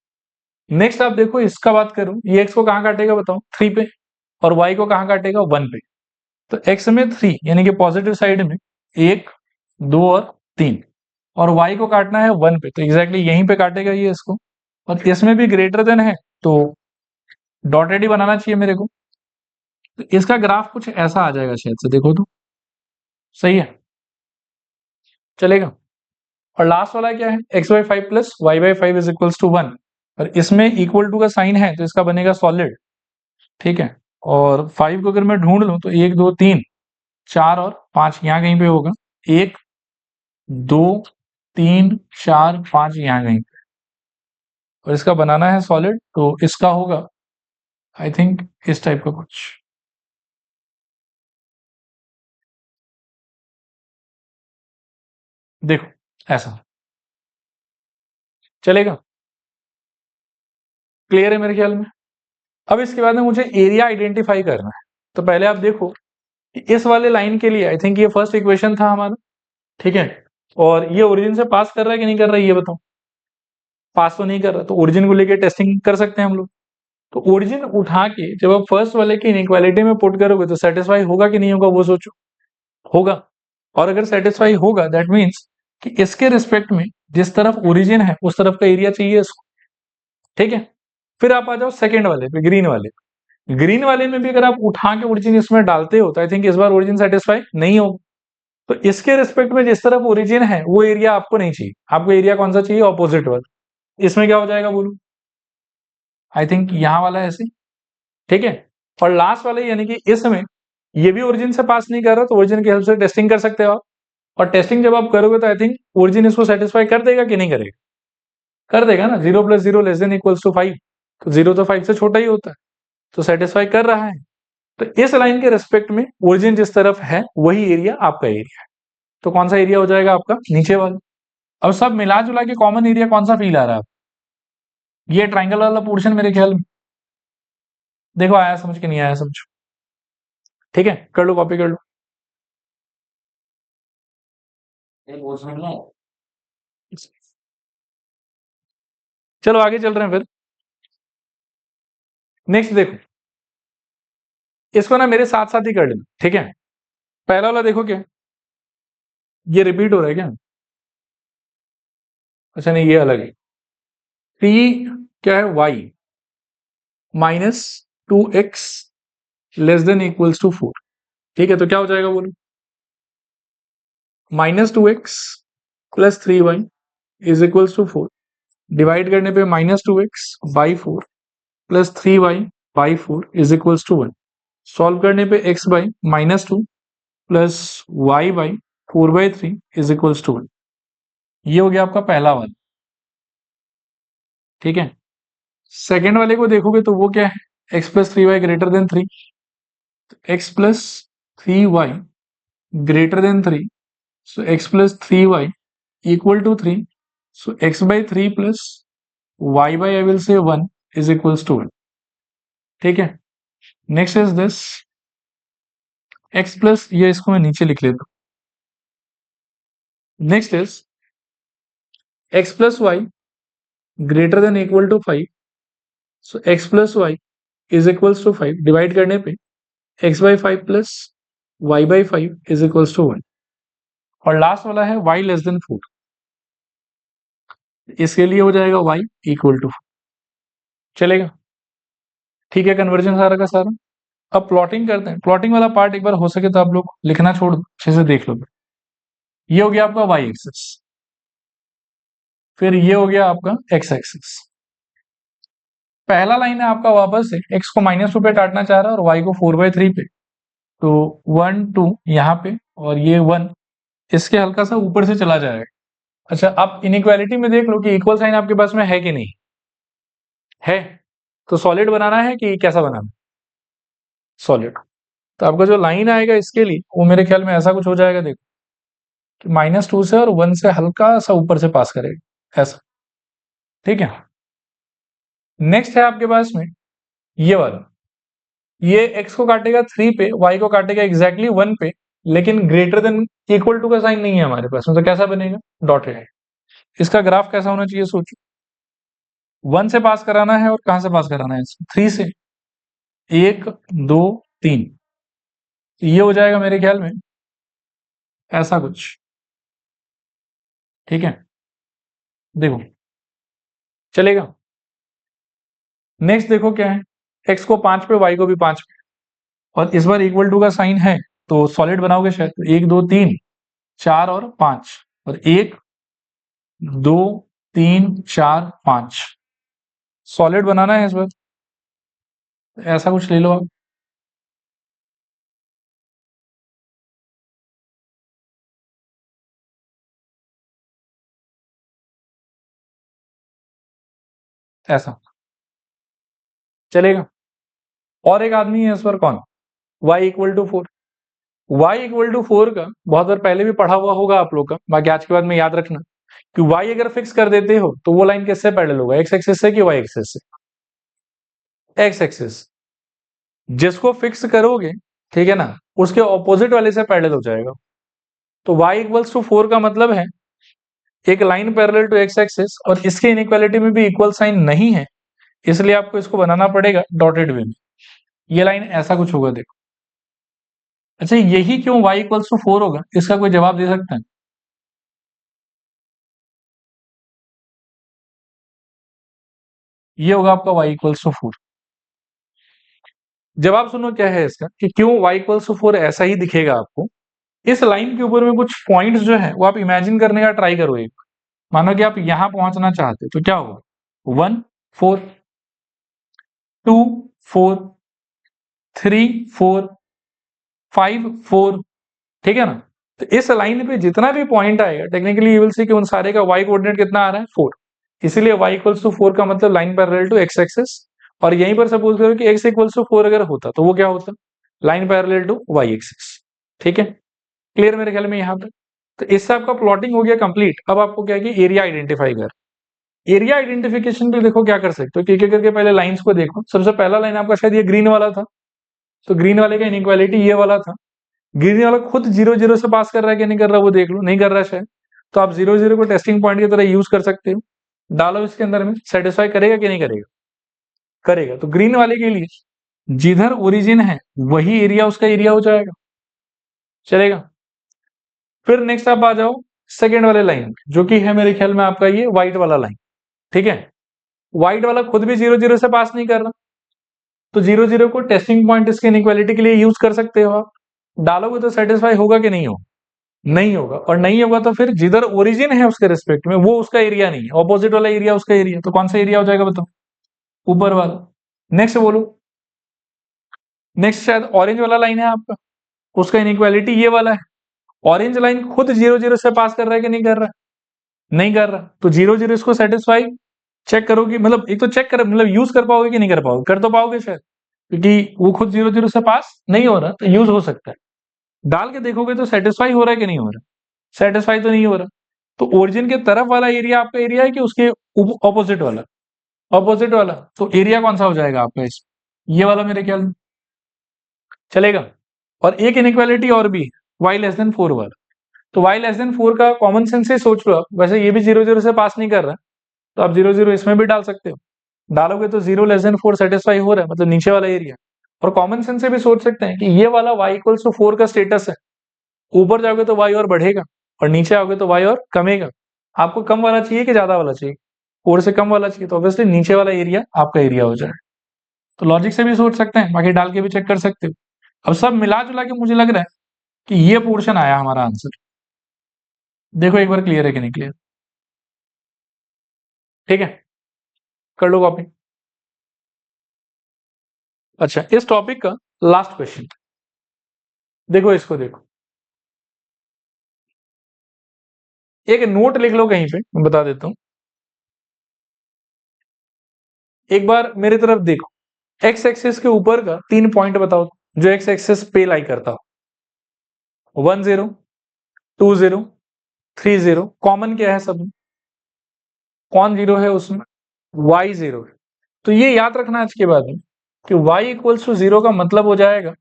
[SPEAKER 1] नेक्स्ट आप देखो इसका बात करूं, ये एक्स को कहां काटेगा बताओ, थ्री पे, और वाई को कहां काटेगा, वन पे। तो एक्स में थ्री यानी कि पॉजिटिव साइड में एक, दो और तीन, और वाई को काटना है वन पे, तो एग्जैक्टली यहीं पे काटेगा ये इसको, और इसमें भी ग्रेटर देन है तो डॉटेड ही बनाना चाहिए मेरे को। तो इसका ग्राफ कुछ ऐसा आ जाएगा शायद से, देखो तो सही है, चलेगा। और लास्ट वाला क्या है, x by five plus y by five is equals to one, और इसमें इक्वल टू का साइन है तो इसका बनेगा सॉलिड, ठीक है। और फाइव को अगर मैं ढूंढ लूं तो एक दो तीन चार और पांच यहाँ कहीं पे होगा, एक दो तीन चार पांच यहाँ कहीं पे, और इसका बनाना है सॉलिड, तो इसका होगा आई थिंक इस टाइप का कुछ, देखो ऐसा, चलेगा, क्लियर है मेरे ख्याल में। अब इसके बाद में मुझे एरिया आइडेंटिफाई करना है, तो पहले आप देखो कि इस वाले लाइन के लिए आई थिंक ये फर्स्ट इक्वेशन था हमारा, ठीक है। और ये ओरिजिन से पास कर रहा है कि नहीं कर रहा है ये बताओ, पास तो नहीं कर रहा, तो ओरिजिन को लेके टेस्टिंग कर सकते हैं हम लोग। तो ओरिजिन उठा के जब आप फर्स्ट वाले की इनइक्वालिटी में पुट करोगे तो सेटिस्फाई होगा कि नहीं होगा वो सोचो, होगा। और अगर सेटिस्फाई होगा दैट मीन्स कि इसके रिस्पेक्ट में जिस तरफ ओरिजिन है उस तरफ का एरिया चाहिए इसको, ठीक है। फिर आप आ जाओ सेकेंड वाले पे, ग्रीन वाले पे। ग्रीन वाले में भी अगर आप उठा के ओरिजिन इसमें डालते हो तो आई थिंक इस बार ओरिजिन सेटिस्फाई नहीं होगा। तो इसके रिस्पेक्ट में जिस तरफ ओरिजिन है वो एरिया आपको नहीं चाहिए, आपको एरिया कौन सा चाहिए, ऑपोजिट वाला। इसमें क्या हो जाएगा बोलो, आई थिंक यहाँ वाला ऐसे, ठीक है। और लास्ट वाला यानी कि इसमें ये भी ओरिजिन से पास नहीं कर रहा, तो ओरिजिन की हेल्प से टेस्टिंग कर सकते हो आप। और टेस्टिंग जब आप करोगे तो आई थिंक ओरिजिन इसको सेटिस्फाई कर देगा कि नहीं करेगा, कर देगा ना, zero plus zero less than equals to five, तो जीरो तो फाइव से छोटा ही होता है, तो सेटिस्फाई कर रहा है। तो इस लाइन के रेस्पेक्ट में ओरिजिन जिस तरफ है वही एरिया आपका एरिया है, तो कौन सा एरिया हो जाएगा आपका, नीचे वाला। अब सब मिला जुला के कॉमन एरिया कौन सा फील आ रहा है, ये ट्राइंगल वाला पोर्शन मेरे ख्याल में, देखो आया समझ के नहीं आया समझो, ठीक है, कर लो कॉपी कर लो। चलो आगे चल रहे हैं फिर, नेक्स्ट देखो, इसको ना मेरे साथ साथ ही कर लेना, ठीक है। पहला वाला देखो क्या, ये रिपीट हो रहा है क्या, अच्छा नहीं ये अलग है। टी क्या है, y minus two x less than equals to four, ठीक है। तो क्या हो जाएगा बोलो, minus two x plus three y is equals to four, divide करने पे minus two x by four plus three y by four is equals to one, solve करने पे x by minus two plus y by four by three is equals to one, ये हो गया आपका पहला वाला, ठीक है। सेकेंड वाले को देखोगे तो वो क्या है, x plus three y greater than three, x plus three y greater than three, so x plus three y equal to three, so x by three plus y by I will say one is equals to 1। ठीक है, next is this x plus, ये इसको मैं नीचे लिख लेता हूं। Next is x plus y greater than equal to 5, so x plus y is equals to 5, divide करने पे x by 5 plus y by 5 is equals to 1। और लास्ट वाला है y लेस देन 4, इसके लिए हो जाएगा y इक्वल टू 4। चलेगा, ठीक है, कन्वर्जन सारा का सारा। अब प्लॉटिंग करते हैं। प्लॉटिंग वाला पार्ट एक बार हो सके तो आप लोग लिखना छोड़ दो, अच्छे से देख लो। ये हो गया आपका y एक्सिस, फिर ये हो गया आपका x एक्सिस। पहला लाइन है आपका वापस से x को -2 पे काटना चाह रहा है और y को 4/3 पे, तो 1 2 यहाँ पे और ये 1 इसके हल्का सा ऊपर से चला जाएगा। अच्छा, आप इनइक्वालिटी में देख लो कि इक्वल साइन आपके पास में है कि नहीं है। तो सॉलिड बनाना है कि कैसा बनाना, सॉलिड। तो आपका जो लाइन आएगा इसके लिए वो मेरे ख्याल में ऐसा कुछ हो जाएगा, देखो कि -2 से और 1 से हल्का सा ऊपर से पास करेगा ऐसा। ठीक है, नेक्स्ट है आपके पास में ये वाला, ये x को काटेगा 3 पे, y को काटेगा एग्जैक्टली 1 पे, लेकिन ग्रेटर देन इक्वल टू का साइन नहीं है हमारे पास में, तो कैसा बनेगा, डॉटेड है। इसका ग्राफ कैसा होना चाहिए सोचो, 1 से पास कराना है और कहां से पास कराना है, 3 से, 1 2 3, ये हो जाएगा मेरे ख्याल में ऐसा कुछ। ठीक है, देखो चलेगा। नेक्स्ट देखो क्या है, x को 5 पे, y को भी 5 पे, और इस बार इक्वल टू का साइन है तो सॉलिड बनाओगे शायद, तो 1 2 3 4 और 5, और 1 2 3 4 5 सॉलिड बनाना है इस बार, ऐसा कुछ ले लो आप। ऐसा चलेगा। और एक आदमी है इस बार, कौन, y equal to 4। y equal to 4 का बहुत बार पहले भी पढ़ा हुआ होगा आप लोग का, बाकी आज के बाद में याद रखना कि y अगर फिक्स कर देते हो तो वो लाइन किससे पैरेलल होगा, x एक्सिस से कि y एक्सिस से, x एक्सिस। जिसको फिक्स करोगे, ठीक है ना, उसके ऑपोजिट वाले से पैरेलल हो जाएगा। तो y इक्वल्स टू 4 का मतलब है एक line parallel to x axis, और इसके इनइक्वालिटी में भी इक्वल साइन नहीं है, इसलिए आपको इसको बनाना पड़ेगा डॉटेड वे में। ये लाइन ऐसा कुछ होगा, देखो। अच्छा, यही क्यों y इक्वल्स टू 4 होगा, इसका कोई जवाब दे सकता है? ये होगा आपका y इक्वल्स टू 4। जवाब सुनो क्या है इसका, कि क्यों y इक्वल्स टू 4 ऐसा ही दिखेगा आपको। इस लाइन के ऊपर में कुछ पॉइंट्स जो है वो आप इमेजिन करने का ट्राई करो। एक मानो कि आप यहां पहुंचना चाहते हो, तो क्या होगा, 1 4 2 4 3 4 5 4, ठीक है ना। तो इस लाइन पे जितना भी पॉइंट आएगा, टेक्निकली यू विल सी कि उन सारे का y कोऑर्डिनेट कितना आ रहा है, 4। इसीलिए y इक्वल्स टू 4 का मतलब line parallel to x axis. और यहीं पर सपोज करो कि x इक्वल्स टू 4 अगर होता तो वो क्या होता, line parallel to y axis. ठीक है, क्लियर मेरे ख्याल में यहाँ पे। तो इससे आपका प्लॉटिंग हो गया कंप्लीट। अब आपको क्या है कि एरिया आइडेंटिफाई कर, एरिया आइडेंटिफिकेशन पे देखो क्या कर सकते हो, एक एक करके पहले लाइंस को देखो। सबसे पहला लाइन आपका शायद ये ग्रीन वाला था, तो ग्रीन वाले का इनइक्वालिटी ये वाला था। ग्रीन वाला खुद 0 0 से पास कर रहा है कि नहीं कर रहा, वो देख लो, नहीं कर रहा है शायद, तो आप 0 0 को टेस्टिंग पॉइंट की तरह यूज कर सकते हो। डालो इसके अंदर में, सेटिस्फाई करेगा कि नहीं करेगा, करेगा। तो ग्रीन वाले के लिए जिधर ओरिजिन है वही एरिया उसका एरिया हो जाएगा, चलेगा। फिर नेक्स्ट आप आ जाओ सेकेंड वाले लाइन, जो कि है मेरे ख्याल में आपका ये व्हाइट वाला लाइन। ठीक है, व्हाइट वाला खुद भी 0 0 से पास नहीं कर रहा, तो 0 0 को टेस्टिंग पॉइंट इसके इनइक्वालिटी के लिए यूज कर सकते हो आप। डालोगे तो सेटिस्फाई होगा कि नहीं होगा, नहीं होगा। और नहीं होगा तो फिर जिधर ओरिजिन है उसके रिस्पेक्ट में वो उसका एरिया नहीं है, ऑपोजिट वाला एरिया उसका एरिया, तो कौन सा एरिया हो जाएगा बताओ, ऊपर वाला। नेक्स्ट बोलो, नेक्स्ट शायद ऑरेंज वाला लाइन है आपका, उसका इनइक्वालिटी ये वाला है। ऑरेंज लाइन खुद 0 0 से पास कर रहा है कि नहीं कर रहा, नहीं कर रहा, तो 0 0 इसको सेटिस्फाई चेक करोगे, मतलब एक तो चेक कर, मतलब यूज कर पाओगे कि नहीं कर पाओगे, कर तो पाओगे शायद, क्योंकि वो खुद 0 0 से पास नहीं हो रहा, तो यूज हो सकता है। डाल के देखोगे तो सेटिस्फाई हो रहा है कि नहीं हो रहा, सेटिस्फाई तो नहीं हो रहा। तो ओरिजिन के तरफ वाला एरिया आपका एरिया है कि उसके ऑपोजिट वाला, ऑपोजिट वाला, तो एरिया कौन सा हो जाएगा आपका इस, ये वाला मेरे ख्याल में चलेगा। और एक इनइक्वालिटी और भी, y लेस देन 4 वाला, तो y लेस देन 4 का कॉमन सेंस से सोच लो आप, वैसे ये भी 0 0 से पास नहीं कर रहा, तो आप 0 0 इसमें भी डाल सकते हो, डालोगे तो 0 लेस देन 4 सेटिस्फाई हो रहा है, मतलब नीचे वाला एरिया। और कॉमन सेंस से भी सोच सकते हैं कि ये वाला y इक्वल्स टू 4 का स्टेटस है, ऊपर जाओगे तो y और बढ़ेगा और नीचे आओगे तो y और कमेगा। आपको कम वाला चाहिए कि ज्यादा वाला चाहिए, 4 से कम वाला चाहिए, तो ऑब्वियसली नीचे वाला एरिया आपका एरिया हो जाए। तो लॉजिक से भी सोच सकते हैं, बाकी डाल के भी चेक कर सकते हो। अब सब मिला जुला के मुझे लग रहा है कि ये पोर्शन आया हमारा आंसर। देखो एक बार क्लियर है कि नहीं क्लियर, ठीक है, कर लो कॉपी। अच्छा, इस टॉपिक का लास्ट क्वेश्चन देखो, इसको देखो, एक नोट लिख लो कहीं पे, मैं बता देता हूं। एक बार मेरी तरफ देखो, एक्स एक्सिस के ऊपर का 3 पॉइंट बताओ जो एक्स एक्सिस पे लाई करता हो। 1 0, 2 0, 3 0, कॉमन क्या है सब में, कौन जीरो है उसमें, y जीरो है। तो ये याद रखना आज के बाद में कि y इक्वल्स टू 0 का मतलब हो जाएगा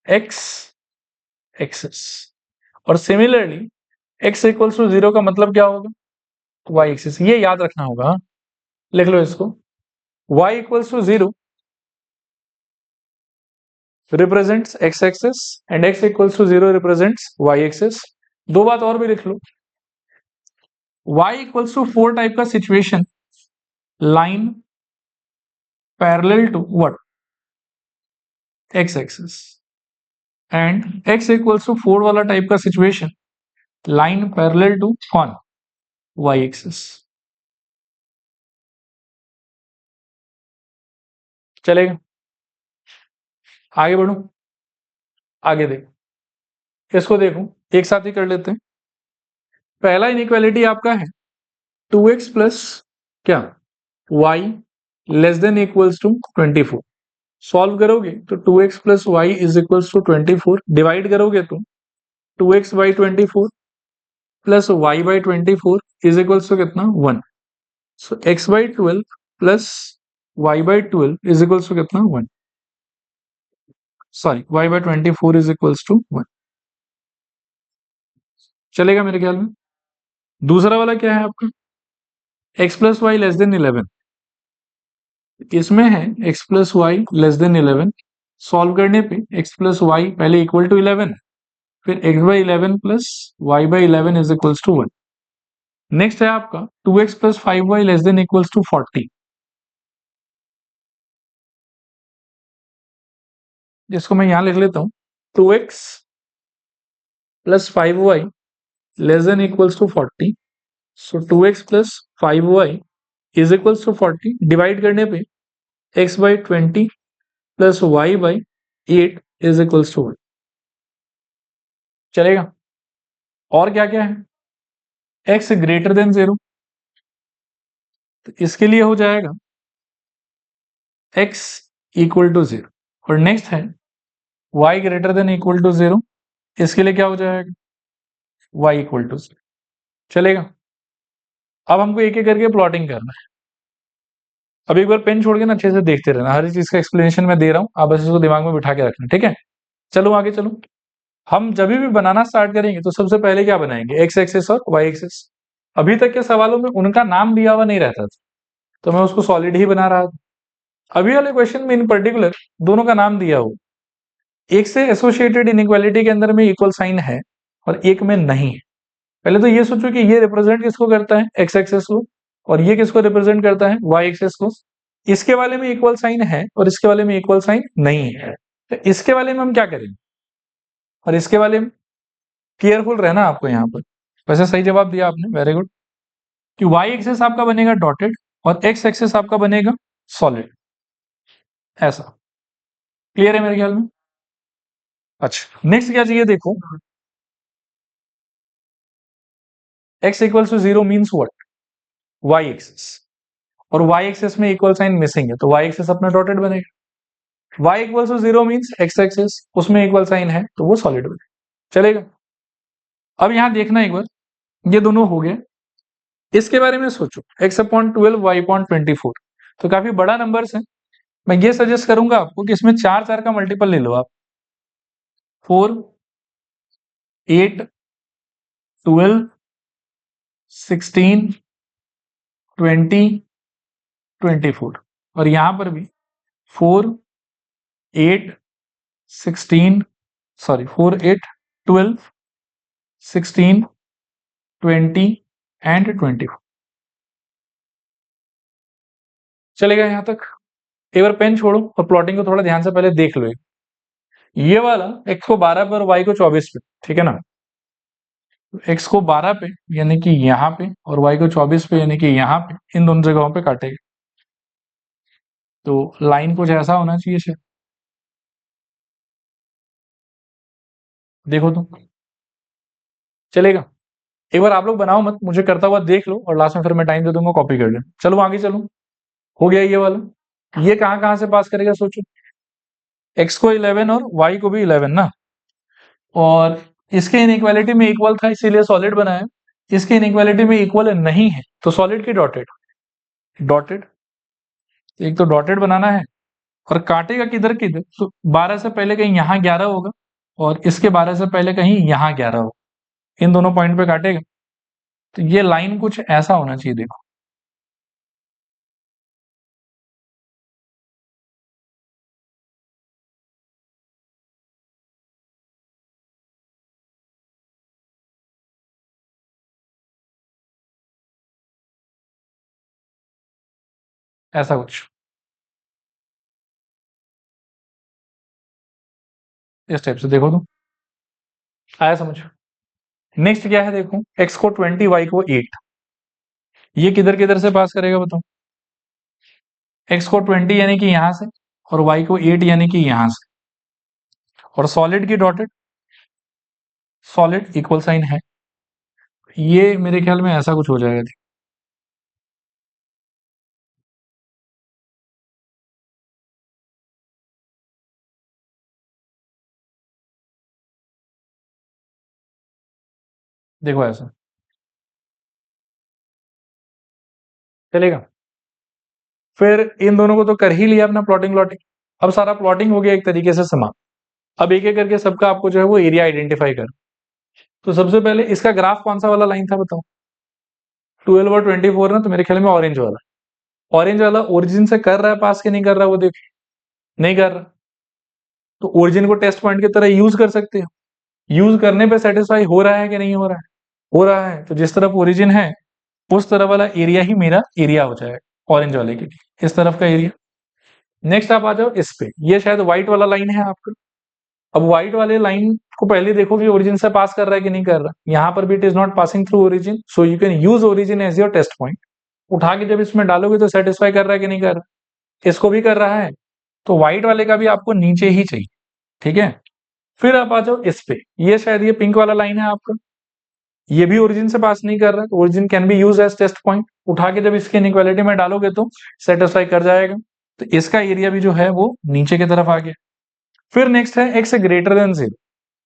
[SPEAKER 1] x एक्सिस, और सिमिलरली x इक्वल्स टू 0 का मतलब क्या होगा, y एक्सिस। ये याद रखना होगा, हाँ? लिख लो इसको, y equals to 0 represents x axis and x equals to 0 represents y axis. दो बात और भी लिख लो, y इक्वल्स टू 4 टाइप का situation, line parallel to what, x axis, and x equals to 4 वाला टाइप का सिचुएशन, लाइन पैरेलल टू कौन, y एक्सिस। चलेगा, आगे बढ़ू, आगे देखो, इसको देखो, एक साथ ही कर लेते हैं। पहला इनइक्वालिटी आपका है 2x प्लस क्या, y less than equals to 24। Solve करोगे तो 2x plus y is equals to 24, divide करोगे तो 2x by 24 plus y by 24 is equals to कितना, 1। So x by 12 plus y by 12 is equals to कितना, 1। Sorry, y by 24 is equals to 1। चलेगा मेरे ख्याल में। दूसरा वाला क्या है आपका, x plus y less than 11, इसमें है x plus y less than 11। Solve करने पे x प्लस वाई पहले इक्वल टू 11, फिर x by 11 plus y by 11 is equals to 1। Next है आपका 2x plus 5y less than equals to 40, जिसको मैं यहां लिख लेता हूं, 2x plus 5y less than equals to 40। So 2x plus 5y is equals to 40, divide करने पे x by 20 plus y by 8 is equals to 1। चलेगा। और क्या क्या है, x ग्रेटर देन 0, तो इसके लिए हो जाएगा x इक्वल टू 0। और नेक्स्ट है y greater than equal to 0, इसके लिए क्या हो जाएगा, y इक्वल टू 0। चलेगा। अब हमको एक एक करके प्लॉटिंग करना है। अब एक बार पेन छोड़ के ना अच्छे से देखते रहना, हर चीज का एक्सप्लेनेशन मैं दे रहा हूँ, आप बस इसको दिमाग में बिठा के रखना, ठीक है। चलो आगे चलो, हम जब भी बनाना स्टार्ट करेंगे तो सबसे पहले क्या बनाएंगे, एक्स एक्सिस और वाई एक्सिस। अभी तक के सवालों में उनका नाम दिया हुआ नहीं रहता था, तो मैं उसको सॉलिड ही बना रहा था। अभी वाले क्वेश्चन में इन पर्टिकुलर दोनों का नाम दिया हुआ, एक से एसोसिएटेड इनइक्वालिटी के अंदर में इक्वल साइन है और एक में नहीं है। पहले तो ये सोचो कि ये रिप्रेजेंट किसको करता है, एक्स एक्सिस को, और ये किसको रिप्रेजेंट करता है, वाई एक्सिस को। इसके वाले में इक्वल साइन है और इसके वाले में इक्वल साइन नहीं है, तो इसके वाले में हम क्या करेंगे, और इसके वाले में केयरफुल रहना आपको यहाँ पर। वैसे सही जवाब दिया आपने, वेरी गुड, कि वाई एक्सिस आपका बनेगा डॉटेड और एक्स एक्सिस आपका बनेगा सॉलिड, ऐसा क्लियर है मेरे ख्याल में। अच्छा, नेक्स्ट क्या चाहिए देखो, x equals to 0 means what, y axis, और y एक्सिस में इक्वल साइन मिसिंग है, तो y एक्सिस अपना डॉटेड बनेगा। y equals to 0 means x axis, उसमें इक्वल साइन है तो वो सॉलिड बनेगा। चलेगा। अब यहां देखना एक बार, ये दोनों हो गए, इसके बारे में सोचो, x अपॉन 12 y अपॉन 24। तो काफी बड़ा नंबर्स है। मैं ये सजेस्ट करूंगा आपको कि इसमें 4 का मल्टीपल ले लो आप। 4, 8, 12, 16, 20, 24। और यहां पर भी 4, 8, 16, सॉरी 4, 8, 12, 16, 20 एंड 24। चलेगा यहां तक? एक बार पेन छोड़ो और प्लॉटिंग को थोड़ा ध्यान से पहले देख लो। ये वाला x को 12 पे और y को 24 पे, ठीक है ना? x को 12 पे यानी कि यहाँ पे और y को 24 पे यानी कि यहाँ पे, इन दोनों जगहों पे काटेगा। तो लाइन कुछ ऐसा होना चाहिए शायद। देखो तो चलेगा। एक बार आप लोग बनाओ मत, मुझे करता हुआ देख लो और लास्ट में फिर मैं टाइम दे दूंगा, कॉपी कर लेना। चलो आगे चलो। हो गया ये वाला। ये कहाँ कहाँ से पास करेगा सोचो। x को 11 और y को भी 11 ना। और इसके इनइक्वालिटी में इक्वल था इसीलिए सॉलिड बनाया। इसके इनइक्वालिटी में इक्वल नहीं है तो सॉलिड की डॉटेड। डॉटेड, एक तो डॉटेड बनाना है। और काटेगा किधर किधर, तो 12 से पहले कहीं यहाँ 11 होगा और इसके 12 से पहले कहीं यहाँ 11 होगा। इन दोनों पॉइंट पे काटेगा। तो ये लाइन कुछ ऐसा होना चाहिए। देखो ऐसा कुछ इस टाइप से। देखो तो आया समझ। नेक्स्ट क्या है देखो, x को 20, y को 8। ये किधर किधर से पास करेगा बताओ। x को 20 यानी कि यहां से और y को 8 यानी कि यहां से। और सॉलिड की डॉटेड, सॉलिड इक्वल साइन है। ये मेरे ख्याल में ऐसा कुछ हो जाएगा। देखो ऐसा चलेगा। फिर इन दोनों को तो कर ही लिया अपना प्लॉटिंग व्लॉटिंग। अब सारा प्लॉटिंग हो गया एक तरीके से समाप्त। अब एक एक करके सबका आपको जो है वो एरिया आइडेंटिफाई कर। तो सबसे पहले इसका ग्राफ कौन सा वाला लाइन था बताओ। 12 और 24 ना, तो मेरे ख्याल में ऑरेंज वाला। ऑरेंज वाला ओरिजिन से कर रहा है पास के नहीं कर रहा, वो देखो नहीं कर रहा। तो ओरिजिन को टेस्ट पॉइंट की तरह यूज कर सकते हो। यूज करने पे सेटिस्फाई हो रहा है कि नहीं हो रहा है। हो रहा है तो जिस तरफ ओरिजिन है उस तरफ वाला एरिया ही मेरा एरिया हो जाएगा ऑरेंज वाले के लिए, इस तरफ का एरिया। नेक्स्ट आप आ जाओ इस पे, ये शायद व्हाइट वाला लाइन है आपका। अब व्हाइट वाले लाइन को पहले देखो कि ओरिजिन से पास कर रहा है कि नहीं कर रहा। यहाँ पर भी it is not passing through origin, so you can use origin as your test point. उठा के जब इसमें डालोगे तो सेटिस्फाई कर रहा है कि नहीं कर रहा। इसको भी कर रहा है तो व्हाइट वाले का भी आपको नीचे ही चाहिए, ठीक है। फिर आप आ जाओ इस पे, ये शायद ये पिंक वाला लाइन है आपका। ये भी ओरिजिन से पास नहीं कर रहा, तो origin can be use as test point. उठा के जब इसके इनइक्वालिटी में डालोगे तो सेटिस्फाई कर जाएगा। तो इसका एरिया भी जो है वो नीचे की तरफ आ गया। फिर नेक्स्ट है x greater than 0।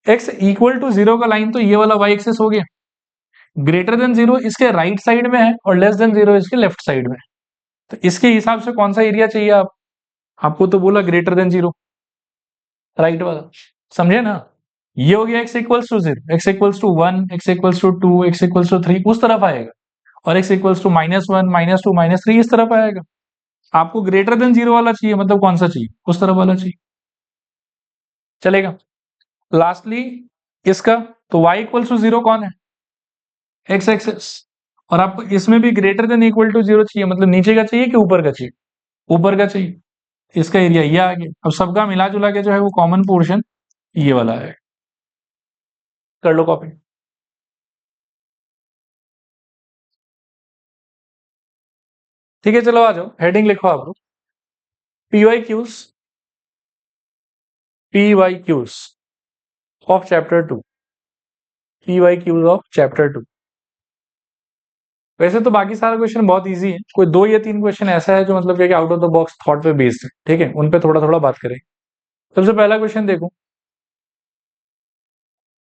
[SPEAKER 1] X equal to 0 का लाइन तो ये वाला वाई एक्सिस हो गया। ग्रेटर देन 0 इसके राइट साइड में है और लेस देन 0 इसके लेफ्ट साइड में है। तो इसके हिसाब से कौन सा एरिया चाहिए आपको तो बोला ग्रेटर देन 0, राइट वाला। समझे ना। ये हो गया x equals to 0, x equals to 1, x equals to 2, x equals to 3 उस तरफ आएगा। और x इक्वल्स टू -1, -2, -3 इस तरफ आएगा। आपको ग्रेटर देन 0 वाला चाहिए, मतलब कौन सा चाहिए, उस तरफ वाला चाहिए। चलेगा। लास्टली इसका तो y इक्वल्स टू 0 कौन है, x एक्सिस। और आपको इसमें भी ग्रेटर देन इक्वल टू 0 चाहिए, मतलब नीचे का चाहिए कि ऊपर का चाहिए, ऊपर का चाहिए। इसका एरिया ये आ गया। अब सबका मिला जुला के जो है वो कॉमन पोर्शन ये वाला है। कर लो कॉपी। ठीक है चलो आ जाओ, हेडिंग लिखो आप लोग। PYQs, PYQs of chapter 2। PYQs of chapter 2। वैसे तो बाकी सारा क्वेश्चन बहुत इजी है, कोई 2 या 3 क्वेश्चन ऐसा है जो मतलब कि out of the box thought पे बेस्ड है, ठीक है, उन पे थोड़ा थोड़ा बात करें। सबसे पहला क्वेश्चन देखो,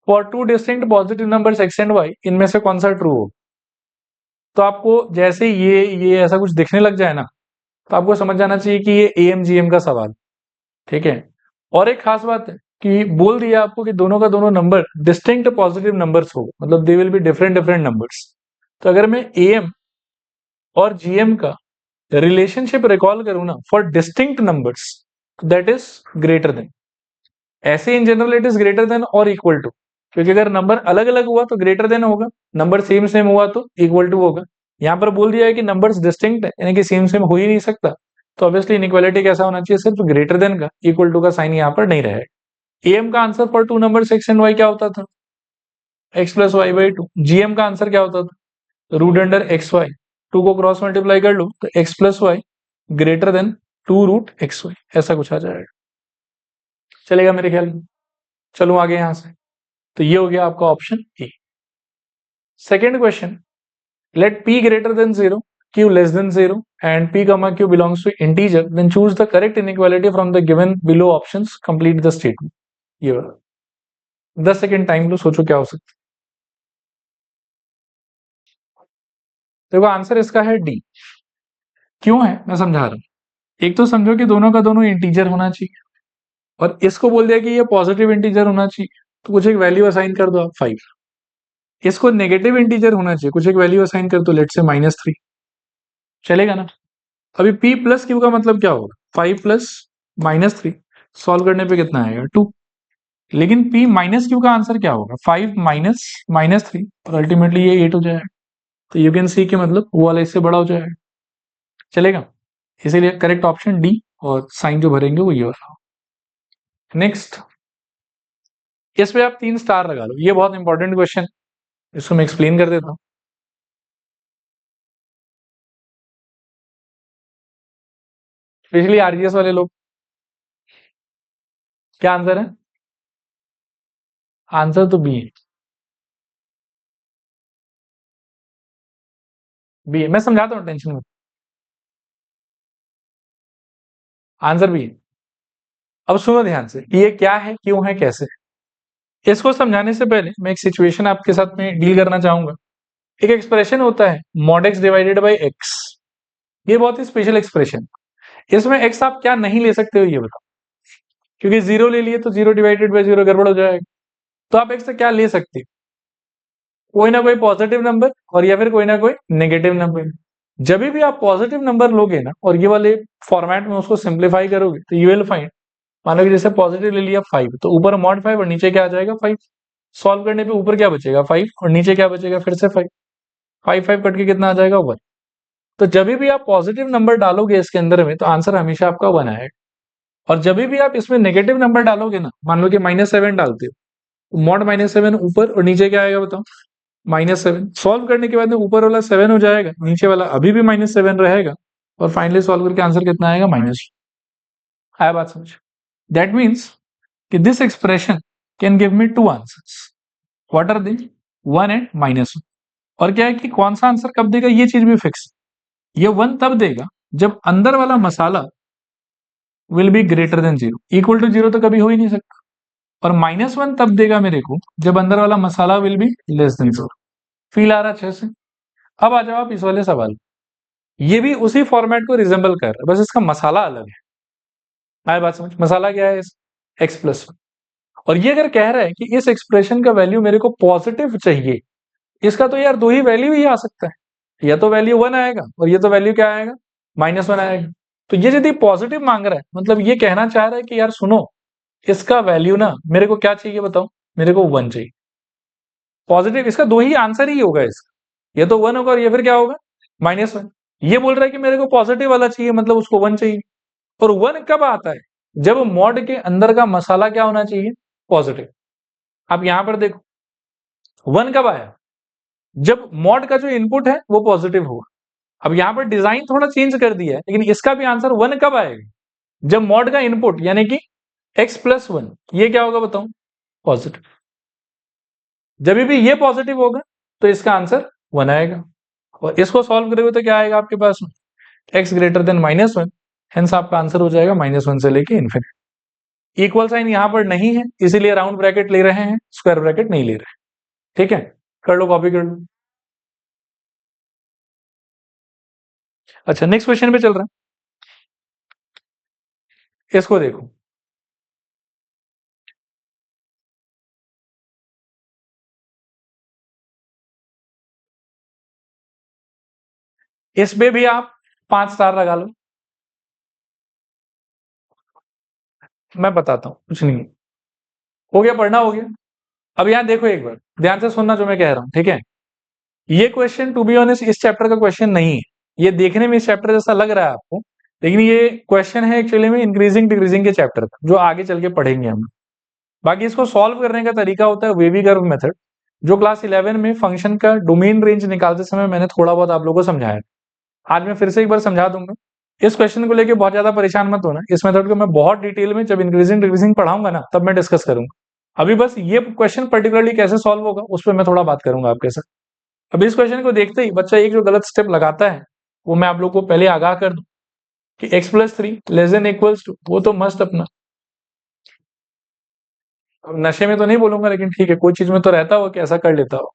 [SPEAKER 1] for two distinct positive numbers x and y, इनमें से कौन सा ट्रू हो। तो आपको जैसे ये ऐसा कुछ दिखने लग जाए ना, तो आपको समझ जाना चाहिए कि ये AMGM का सवाल, ठीक है। और एक खास बात है कि बोल दिया आपको कि दोनों का दोनों नंबर डिस्टिंक्ट पॉजिटिव नंबर्स हो, मतलब they will be different different numbers. तो अगर मैं AM और GM का रिलेशनशिप रिकॉल करूं ना for distinct numbers, that is greater than. ऐसे in general it is greater than और इक्वल टू, क्योंकि अगर नंबर अलग अलग हुआ तो ग्रेटर देन होगा, नंबर सेम सेम हुआ तो इक्वल टू होगा। यहाँ पर बोल दिया है कि नंबर्स डिस्टिंक्ट है, यानी कि सेम सेम हो ही नहीं सकता, तो ऑब्वियसली इनइक्वालिटी कैसा होना चाहिए, सिर्फ ग्रेटर देन का, इक्वल टू का साइन यहाँ पर नहीं रहेगा। AM का answer for two number x and y क्या होता था, x plus y by two. GM का आंसर क्या होता था, root under x y, two को क्रॉस मल्टीप्लाई कर लो तो x plus y greater than two root x y, ऐसा कुछ आ जाएगा। चलेगा मेरे ख्याल में। चलो आगे यहां से, तो ये हो गया आपका option A. Second question, let p greater than 0, q less than 0 and p comma q belongs to integer, then choose the correct inequality from the given below options, complete the statement। ये वाला 10 second time लो, सोचो क्या हो सकता है। देखो answer इसका है डी। क्यों है मैं समझा रहा हूं। एक तो समझो कि दोनों का दोनों इंटीजर होना चाहिए, और इसको बोल दिया कि ये पॉजिटिव इंटीजर होना चाहिए, तो कुछ एक वैल्यू असाइन कर दो आप 5। इसको नेगेटिव इंटीजर होना चाहिए, कुछ एक वैल्यू असाइन कर दो, लेट से -3, चलेगा ना। अभी p प्लस क्यू का मतलब क्या होगा, 5 प्लस -3, सॉल्व करने पे कितना आएगा 2। लेकिन p माइनस क्यू का आंसर क्या होगा, 5 माइनस -3, और अल्टीमेटली ये 8 हो जाएगा। तो यू कैन सी कि मतलब वो वाला इससे बड़ा हो जाएगा, चलेगा। इसीलिए करेक्ट ऑप्शन डी, और साइन जो भरेंगे वो ये वाला। नेक्स्ट, इस पे आप 3 स्टार लगा लो, ये बहुत इंपॉर्टेंट क्वेश्चन, इसको मैं एक्सप्लेन कर देता हूं। पिछली RGS वाले लोग, क्या आंसर है, आंसर तो बी है, बी है, मैं समझाता हूँ, टेंशन मत, आंसर बी है। अब सुनो ध्यान से, ये क्या है, क्यों है, कैसे। इसको समझाने से पहले मैं एक सिचुएशन आपके साथ में डील करना चाहूंगा। एक एक्सप्रेशन होता है mod x divided by x, ये बहुत ही स्पेशल एक्सप्रेशन। इसमें x आप क्या नहीं ले सकते हो ये बताओ, क्योंकि जीरो ले लिए तो जीरो डिवाइडेड बाई जीरो गड़बड़ हो जाएगा। तो आप x से क्या ले सकते हो, कोई ना कोई पॉजिटिव नंबर, और या फिर कोई ना कोई नेगेटिव नंबर। जब भी आप पॉजिटिव नंबर लोगे ना और ये वाले फॉर्मेट में उसको सिंप्लीफाई करोगे तो यू विल फाइंड, मानो कि जैसे पॉजिटिव ले लिया 5, तो ऊपर मॉड 5 और नीचे क्या आ जाएगा 5। सॉल्व करने पे ऊपर क्या बचेगा 5, और नीचे क्या बचेगा फिर से 5, 5 5 कट के कितना आ जाएगा 1। तो जब भी आप पॉजिटिव नंबर डालोगे इसके अंदर में तो आंसर हमेशा आपका 1 आएगा। और जब भी आप इसमें नेगेटिव नंबर डालोगे ना, मान लो कि -7 डालते हो, तो मॉड -7 ऊपर और नीचे क्या आएगा बताओ, -7। सॉल्व करने के बाद में ऊपर वाला 7 हो जाएगा, नीचे वाला अभी भी -7 रहेगा, और फाइनली सॉल्व करके आंसर कितना आएगा -। आया बात समझ। दैट मीन्स कि this expression can give me two answers, what are they, 1 and -1। और क्या है कि कौन सा आंसर कब देगा ये चीज भी फिक्स, ये 1 तब देगा जब अंदर वाला मसाला will be greater than 0, equal to 0 तो कभी हो ही नहीं सकता। और -1 तब देगा मेरे को जब अंदर वाला मसाला will be less than 0। Feel आ रहा अच्छे से। अब आ जाओ आप इस वाले सवाल, ये भी उसी फॉर्मेट को रिजेंबल कर रहा है, बस इसका मसाला अलग है। आए बात समझ, मसाला क्या है, x प्लस 1। और ये अगर कह रहा है कि इस एक्सप्रेशन का वैल्यू मेरे को पॉजिटिव चाहिए, इसका तो यार दो ही वैल्यू ही आ सकता है, या तो वैल्यू 1 आएगा और ये तो वैल्यू क्या आएगा -1 आएगा। तो ये यदि पॉजिटिव मांग रहा है, मतलब ये कहना चाह रहा है कि यार सुनो, इसका वैल्यू ना मेरे को क्या चाहिए बताओ, मेरे को 1 चाहिए। पॉजिटिव, इसका दो ही आंसर ही होगा इसका, ये तो 1 होगा और ये फिर क्या होगा -1। ये बोल रहा है कि मेरे को पॉजिटिव वाला चाहिए, मतलब उसको 1 चाहिए। और 1 कब आता है, जब मॉड के अंदर का मसाला क्या होना चाहिए, पॉजिटिव। आप यहां पर देखो 1 कब आया, जब मॉड का जो इनपुट है वो पॉजिटिव होगा। अब यहां पर डिजाइन थोड़ा चेंज कर दिया है, लेकिन इसका भी आंसर 1 कब आएगा, जब मॉड का इनपुट यानी कि x प्लस 1 ये क्या होगा बताओ, पॉजिटिव। जब भी ये पॉजिटिव होगा तो इसका आंसर 1 आएगा। और इसको सॉल्व करोगे तो क्या आएगा आपके पास में, x ग्रेटर देन -1, हेंस आपका आंसर हो जाएगा -1 से लेके इन्फिनिटी। इक्वल साइन यहां पर नहीं है, इसीलिए राउंड ब्रैकेट ले रहे हैं, स्क्वायर ब्रैकेट नहीं ले रहे। ठीक है, कर लो, कॉपी कर लो। अच्छा नेक्स्ट क्वेश्चन पे चल रहा है। इसको देखो, इस पे भी आप 5 स्टार लगा लो। मैं बताता हूं, कुछ नहीं हो गया, पढ़ना हो गया। अब यहां देखो एक बार ध्यान से सुनना जो मैं कह रहा हूं, ठीक है। ये क्वेश्चन टू बी ऑनेस्ट इस चैप्टर का क्वेश्चन नहीं है। ये देखने में इस चैप्टर जैसा लग रहा है आपको, लेकिन ये क्वेश्चन है एक्चुअली में इंक्रीजिंग डिक्रीजिंग के चैप्टर का, जो आगे चल के पढ़ेंगे हम। बाकी इसको सॉल्व करने का तरीका होता है वेवी कर्व मेथड, जो क्लास 11 में फंक्शन का डोमेन रेंज निकालते समय मैंने थोड़ा बहुत आप लोगों को समझाया। आज मैं फिर से एक बार समझा दूंगा। इस क्वेश्चन को लेके बहुत ज्यादा परेशान मत होना, इस मेथड को मैं बहुत डिटेल में जब इंक्रीजिंग डिक्रीजिंग पढ़ाऊंगा ना तब मैं डिस्कस करूंगा। अभी बस ये क्वेश्चन पर्टिकुलरली कैसे सॉल्व होगा उस पर मैं थोड़ा बात करूंगा आपके साथ। अब इस क्वेश्चन को देखते ही बच्चा एक जो गलत स्टेप लगाता है वो मैं आप लोग को पहले आगाह कर दूं कि x+3 less than equals to, वो तो मस्त अपना, अब नशे में तो नहीं बोलूंगा लेकिन ठीक है, कोई चीज में तो रहता हो कि ऐसा कर लेता हो।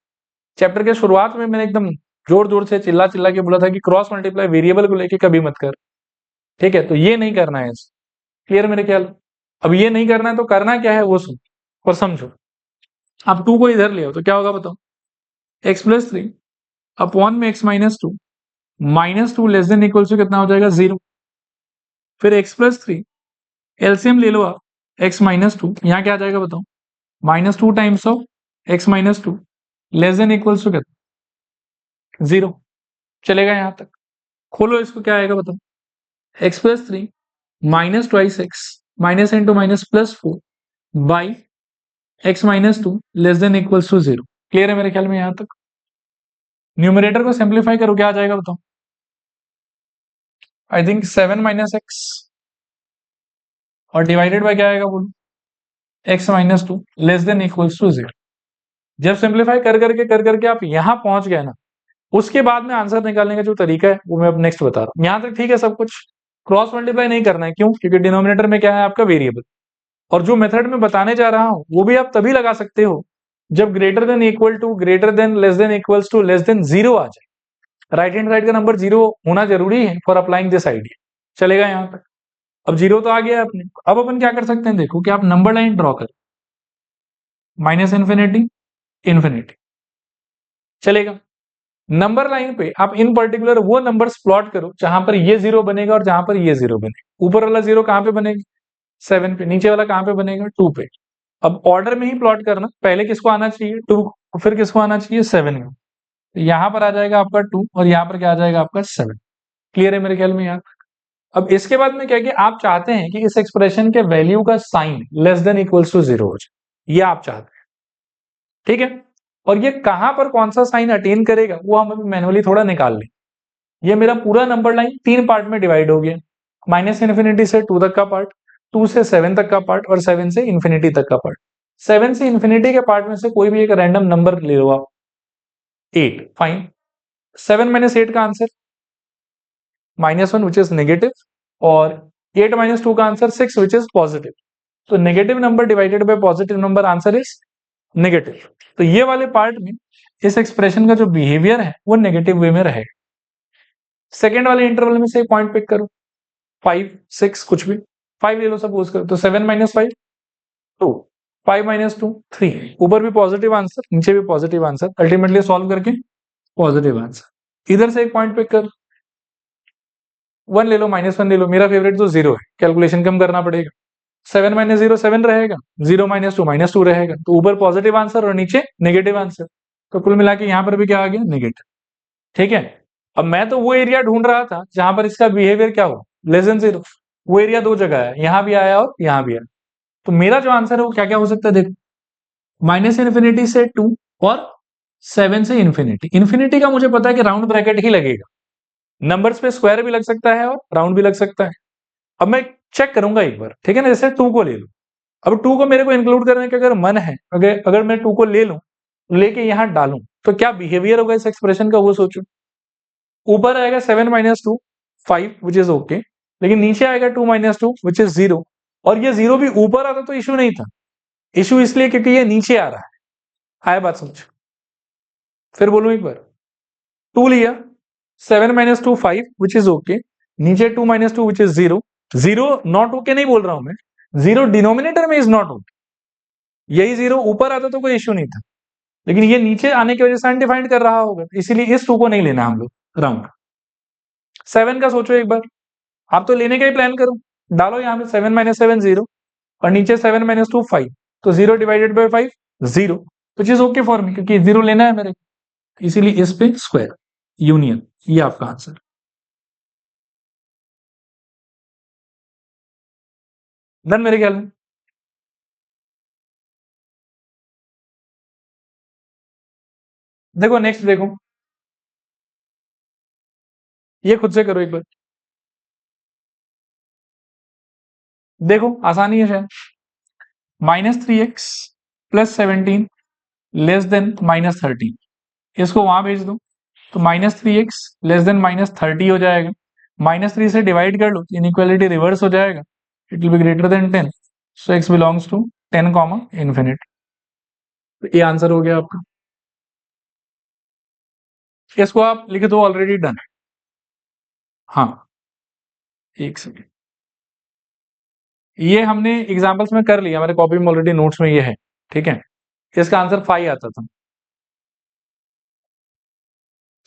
[SPEAKER 1] चैप्टर के शुरुआत में मैंने एकदम जोर जोर से चिल्ला चिल्ला के बोला था कि क्रॉस मल्टीप्लाई वेरिएबल को लेके कभी मत कर, ठीक है। तो ये नहीं करना है, क्लियर मेरे ख्याल। अब ये नहीं करना है तो करना क्या है वो सुन और समझो। आप 2 को इधर ले आओ तो क्या होगा बताओ, x+3 अपॉन में x-2 -2 less than equal to कितना हो जाएगा 0। फिर x+3 एलसीएम ले लो आप, x-2 यहाँ क्या आ जाएगा बताओ, -2 times of x-2 less than equal to कितना 0। चलेगा यहाँ तक, खोलो इसको क्या आएगा बताओ, x+3 minus twice x minus into minus +4 by x-2 less than equals to 0। Clear है मेरे ख्याल में यहाँ तक। न्यूमरेटर को सिंप्लीफाई करो क्या आ जाएगा बताओ, आई थिंक 7 - x और डिवाइडेड बाय क्या आएगा बोलो, x-2 less than equals to 0। जब सिंप्लीफाई कर करके आप यहां पहुंच गए ना, उसके बाद में आंसर निकालने का जो तरीका है वो मैं अब नेक्स्ट बता रहा हूं। यहां तक ठीक है सब कुछ। क्रॉस मल्टीप्लाई नहीं करना है, क्यों, क्योंकि डिनोमिनेटर में क्या है आपका वेरिएबल। और जो मेथड में बताने जा रहा हूं वो भी आप तभी लगा सकते हो जब greater than equal to, greater than, less than equals to, less than 0 आ जाए। राइट हैंड साइड का नंबर 0 होना जरूरी है फॉर अप्लाइंग दिस आइडिया। चलेगा यहाँ तक। अब 0 तो आ गया अपने, अब अपन क्या कर सकते हैं देखो कि आप नंबर लाइन ड्रॉ कर, -इन्फिनिटी इन्फिनिटी, चलेगा। नंबर लाइन पे आप इन पर्टिकुलर वो नंबर्स प्लॉट करो जहां पर ये 0 बनेगा और जहां पर ये 0 बनेगा। ऊपर वाला 0 कहां पे बनेगा 7 पे, नीचे वाला कहां पे बनेगा 2 पे। अब ऑर्डर में ही प्लॉट करना, पहले किसको आना चाहिए 2, फिर किसको आना चाहिए 7 में। यहां पर आ जाएगा आपका 2 और यहां पर क्या आ जाएगा आपका 7। क्लियर है मेरे ख्याल में यहाँ। अब इसके बाद में क्या कि आप चाहते हैं कि इस एक्सप्रेशन के वैल्यू का sign less than equals to 0 हो जाए, ये आप चाहते हैं, ठीक है। और ये कहां पर कौन सा साइन अटेन करेगा वो हम अभी मैनुअली थोड़ा निकाल लें। ये मेरा पूरा नंबर लाइन 3 पार्ट में डिवाइड हो गया, -इन्फिनिटी से 2 तक का पार्ट, 2 से 7 तक का पार्ट और 7 से इन्फिनिटी तक का पार्ट। 7 से इन्फिनिटी के पार्ट में से कोई भी एक रैंडम नंबर ले लो आप, 8, फाइन। 7 - 8 का आंसर -1 विच इज नेगेटिव, और 8 - 2 का आंसर 6 विच इज पॉजिटिव। तो negative number divided by positive number, answer is negative. तो ये वाले पार्ट में इस एक्सप्रेशन का जो बिहेवियर है वो नेगेटिव वे में रहेगा। सेकेंड वाले इंटरवल में से एक पॉइंट पिक करो, 5 6 कुछ भी, 5 ले लो सपोज करो, तो 7 - 5 2, 5 - 2 3, ऊपर भी पॉजिटिव आंसर नीचे भी पॉजिटिव आंसर, अल्टीमेटली सॉल्व करके पॉजिटिव आंसर। इधर से एक पॉइंट पिक कर, 1 ले लो, -1 ले लो, मेरा फेवरेट तो 0 है, कैलकुलेशन कम करना पड़ेगा। 7 - 0 7 रहेगा, 0 - 2 -2 रहेगा, तो ऊपर पॉजिटिव आंसर और नीचे नेगेटिव आंसर। तो कुल मिला के यहाँ पर भी क्या आ गया नेगेटिव, ठीक है। अब मैं तो वो एरिया ढूंढ रहा था जहां पर इसका बिहेवियर क्या हो, लेस देन 0। वो एरिया दो जगह है, यहां भी आया और यहां भी आया। तो मेरा जो आंसर है वो क्या क्या हो सकता है देखो, -इन्फिनिटी से 2 और 7 से इन्फिनिटी। इन्फिनिटी का मुझे पता है कि राउंड ब्रैकेट ही लगेगा, नंबर्स पे स्क्वायर भी लग सकता है और राउंड भी लग सकता है। अब मैं चेक करूंगा एक बार, ठीक है ना। जैसे 2 को ले लो, अब 2 को मेरे को इंक्लूड करने का अगर मन है, अगर मैं 2 को ले लूं, लेके यहां डालूं, तो क्या बिहेवियर होगा इस एक्सप्रेशन का वो सोचो। ऊपर आएगा 7 - 2 5 विच इज ओके, लेकिन नीचे आएगा 2 - 2 विच इज 0। और ये 0 भी ऊपर आता तो इशू नहीं था, इशू इसलिए क्योंकि ये नीचे आ रहा है। आया बात समझ, फिर बोलूं एक बार, 2 लिया, 7 - 2 5 विच इज ओके, नीचे 2 - 2 विच इज 0, जीरो नॉट होके नहीं बोल रहा हूं मैं, जीरो डिनोमिनेटर में इज नॉट होके, यही जीरो ऊपर आता तो कोई इश्यू नहीं था, लेकिन ये नीचे आने की वजह से अनडिफाइंड कर रहा होगा, इसीलिए इस टू को नहीं लेना हम लोग राउंड। 7 का सोचो एक बार, आप तो लेने का ही प्लान करो, डालो यहाँ पे 7 माइनस 7 जीरो, और नीचे 7 माइनस 2 5, तो 0 divided by 5 zero, which is okay for me, क्योंकि जीरो लेना है मेरे, इसीलिए इस पे स्क्वायर यूनियन, ये आपका आंसर। डन मेरे ख्याल में। देखो नेक्स्ट देखो, ये खुद से करो एक बार, देखो आसानी है शायद। -3x प्लस 17 लेस देन -13, इसको वहां भेज दो, तो -3x लेस देन -30 हो जाएगा, -3 से डिवाइड कर लो, इनइक्वालिटी रिवर्स हो जाएगा, it will be greater than 10, so x belongs to 10 comma infinite. तो ये आंसर हो गया आपका, इसको आप लिख दो, ऑलरेडी डन है। हाँ एक सेकेंड, ये हमने एग्जांपल्स में कर लिया, हमारे कॉपी में ऑलरेडी नोट्स में ये है, ठीक है। इसका आंसर 5 आता था।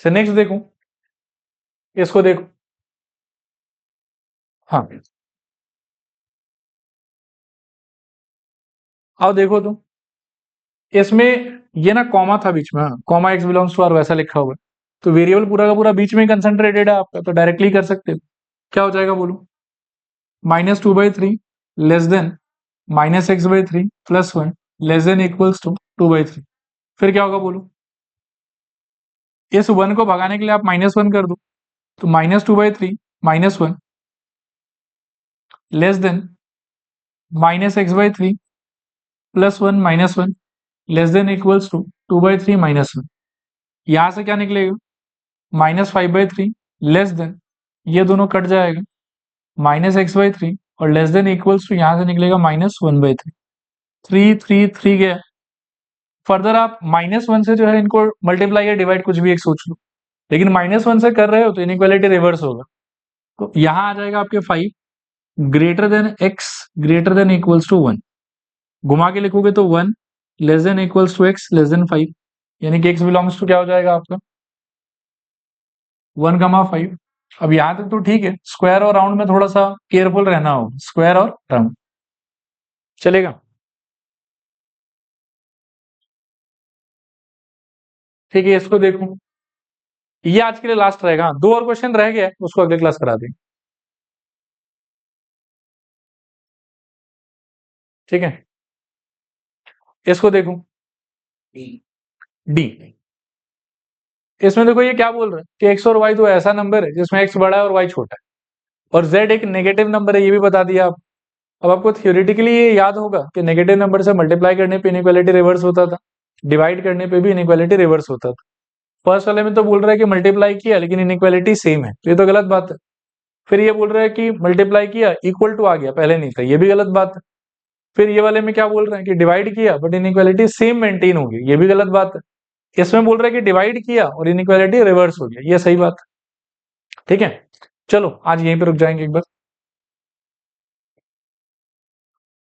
[SPEAKER 1] से नेक्स्ट देखो, इसको देखो, हाँ आओ देखो तो, इसमें ये ना कॉमा था बीच में, comma x belongs to R वैसा लिखा हुआ है, तो वेरिएबल पूरा का पूरा बीच में कंसंट्रेटेड है आपका, तो डायरेक्टली कर सकते हो। क्या हो जाएगा बोलो, -2/3 less than -x/3 plus 1 less than equals to 2/3, फिर क्या होगा बोलो, इस 1 को भगाने के लिए आप -1 कर दो, तो -2/3 -1 less than -x/3 plus 1 -1 less than equals to 2/3 -1, यहां से क्या निकलेगा, -5/3 लेस देन, ये दोनों कट जाएगा, -x/3 और लेस देन इक्वल्स टू, यहां से निकलेगा -1/3, 3 3 3 गया। फर्दर आप -1 से जो है इनको मल्टीप्लाई या डिवाइड कुछ भी एक सोच लो, लेकिन -1 से कर रहे हो तो इनइक्वालिटी रिवर्स होगा, तो यहां आ जाएगा आपके 5 greater than x greater than equals to 1, घुमा के लिखोगे तो 1 less than equals to x less than 5, यानी कि x बिलोंग्स टू क्या हो जाएगा आपका 1,5। अब यहां तक तो ठीक है, स्क्वायर और राउंड में थोड़ा सा केयरफुल रहना होगा, स्क्वायर और राउंड चलेगा, ठीक है। इसको देखो, ये आज के लिए लास्ट रहेगा, 2 और क्वेश्चन रह गया, उसको अगले क्लास करा देंगे, ठीक है। इसको देखो, डी, इसमें देखो ये क्या बोल रहा है कि एक्स और वाई तो ऐसा नंबर है जिसमें एक्स बड़ा है और वाई छोटा है, और जेड एक नेगेटिव नंबर है, ये भी बता दिया आप। अब आपको थियोरेटिकली ये याद होगा कि नेगेटिव नंबर से मल्टीप्लाई करने पे इनइक्वालिटी रिवर्स होता था, डिवाइड करने पे भी इनइक्वालिटी रिवर्स होता था। फर्स्ट वाले में तो बोल रहा है कि मल्टीप्लाई किया लेकिन इनइक्वालिटी सेम है, तो ये तो गलत बात है। फिर ये बोल रहा है कि मल्टीप्लाई किया इक्वल टू आ गया, पहले नहीं था, ये भी गलत बात है। फिर ये वाले में क्या बोल रहे हैं कि डिवाइड किया बट इनइक्वालिटी सेम मेंटेन होगी, ये भी गलत बात है। इसमें बोल रहा है कि डिवाइड किया और इनइक्वालिटी रिवर्स हो गया, ये सही बात है, ठीक है। चलो आज यहीं पे रुक जाएंगे एक बार।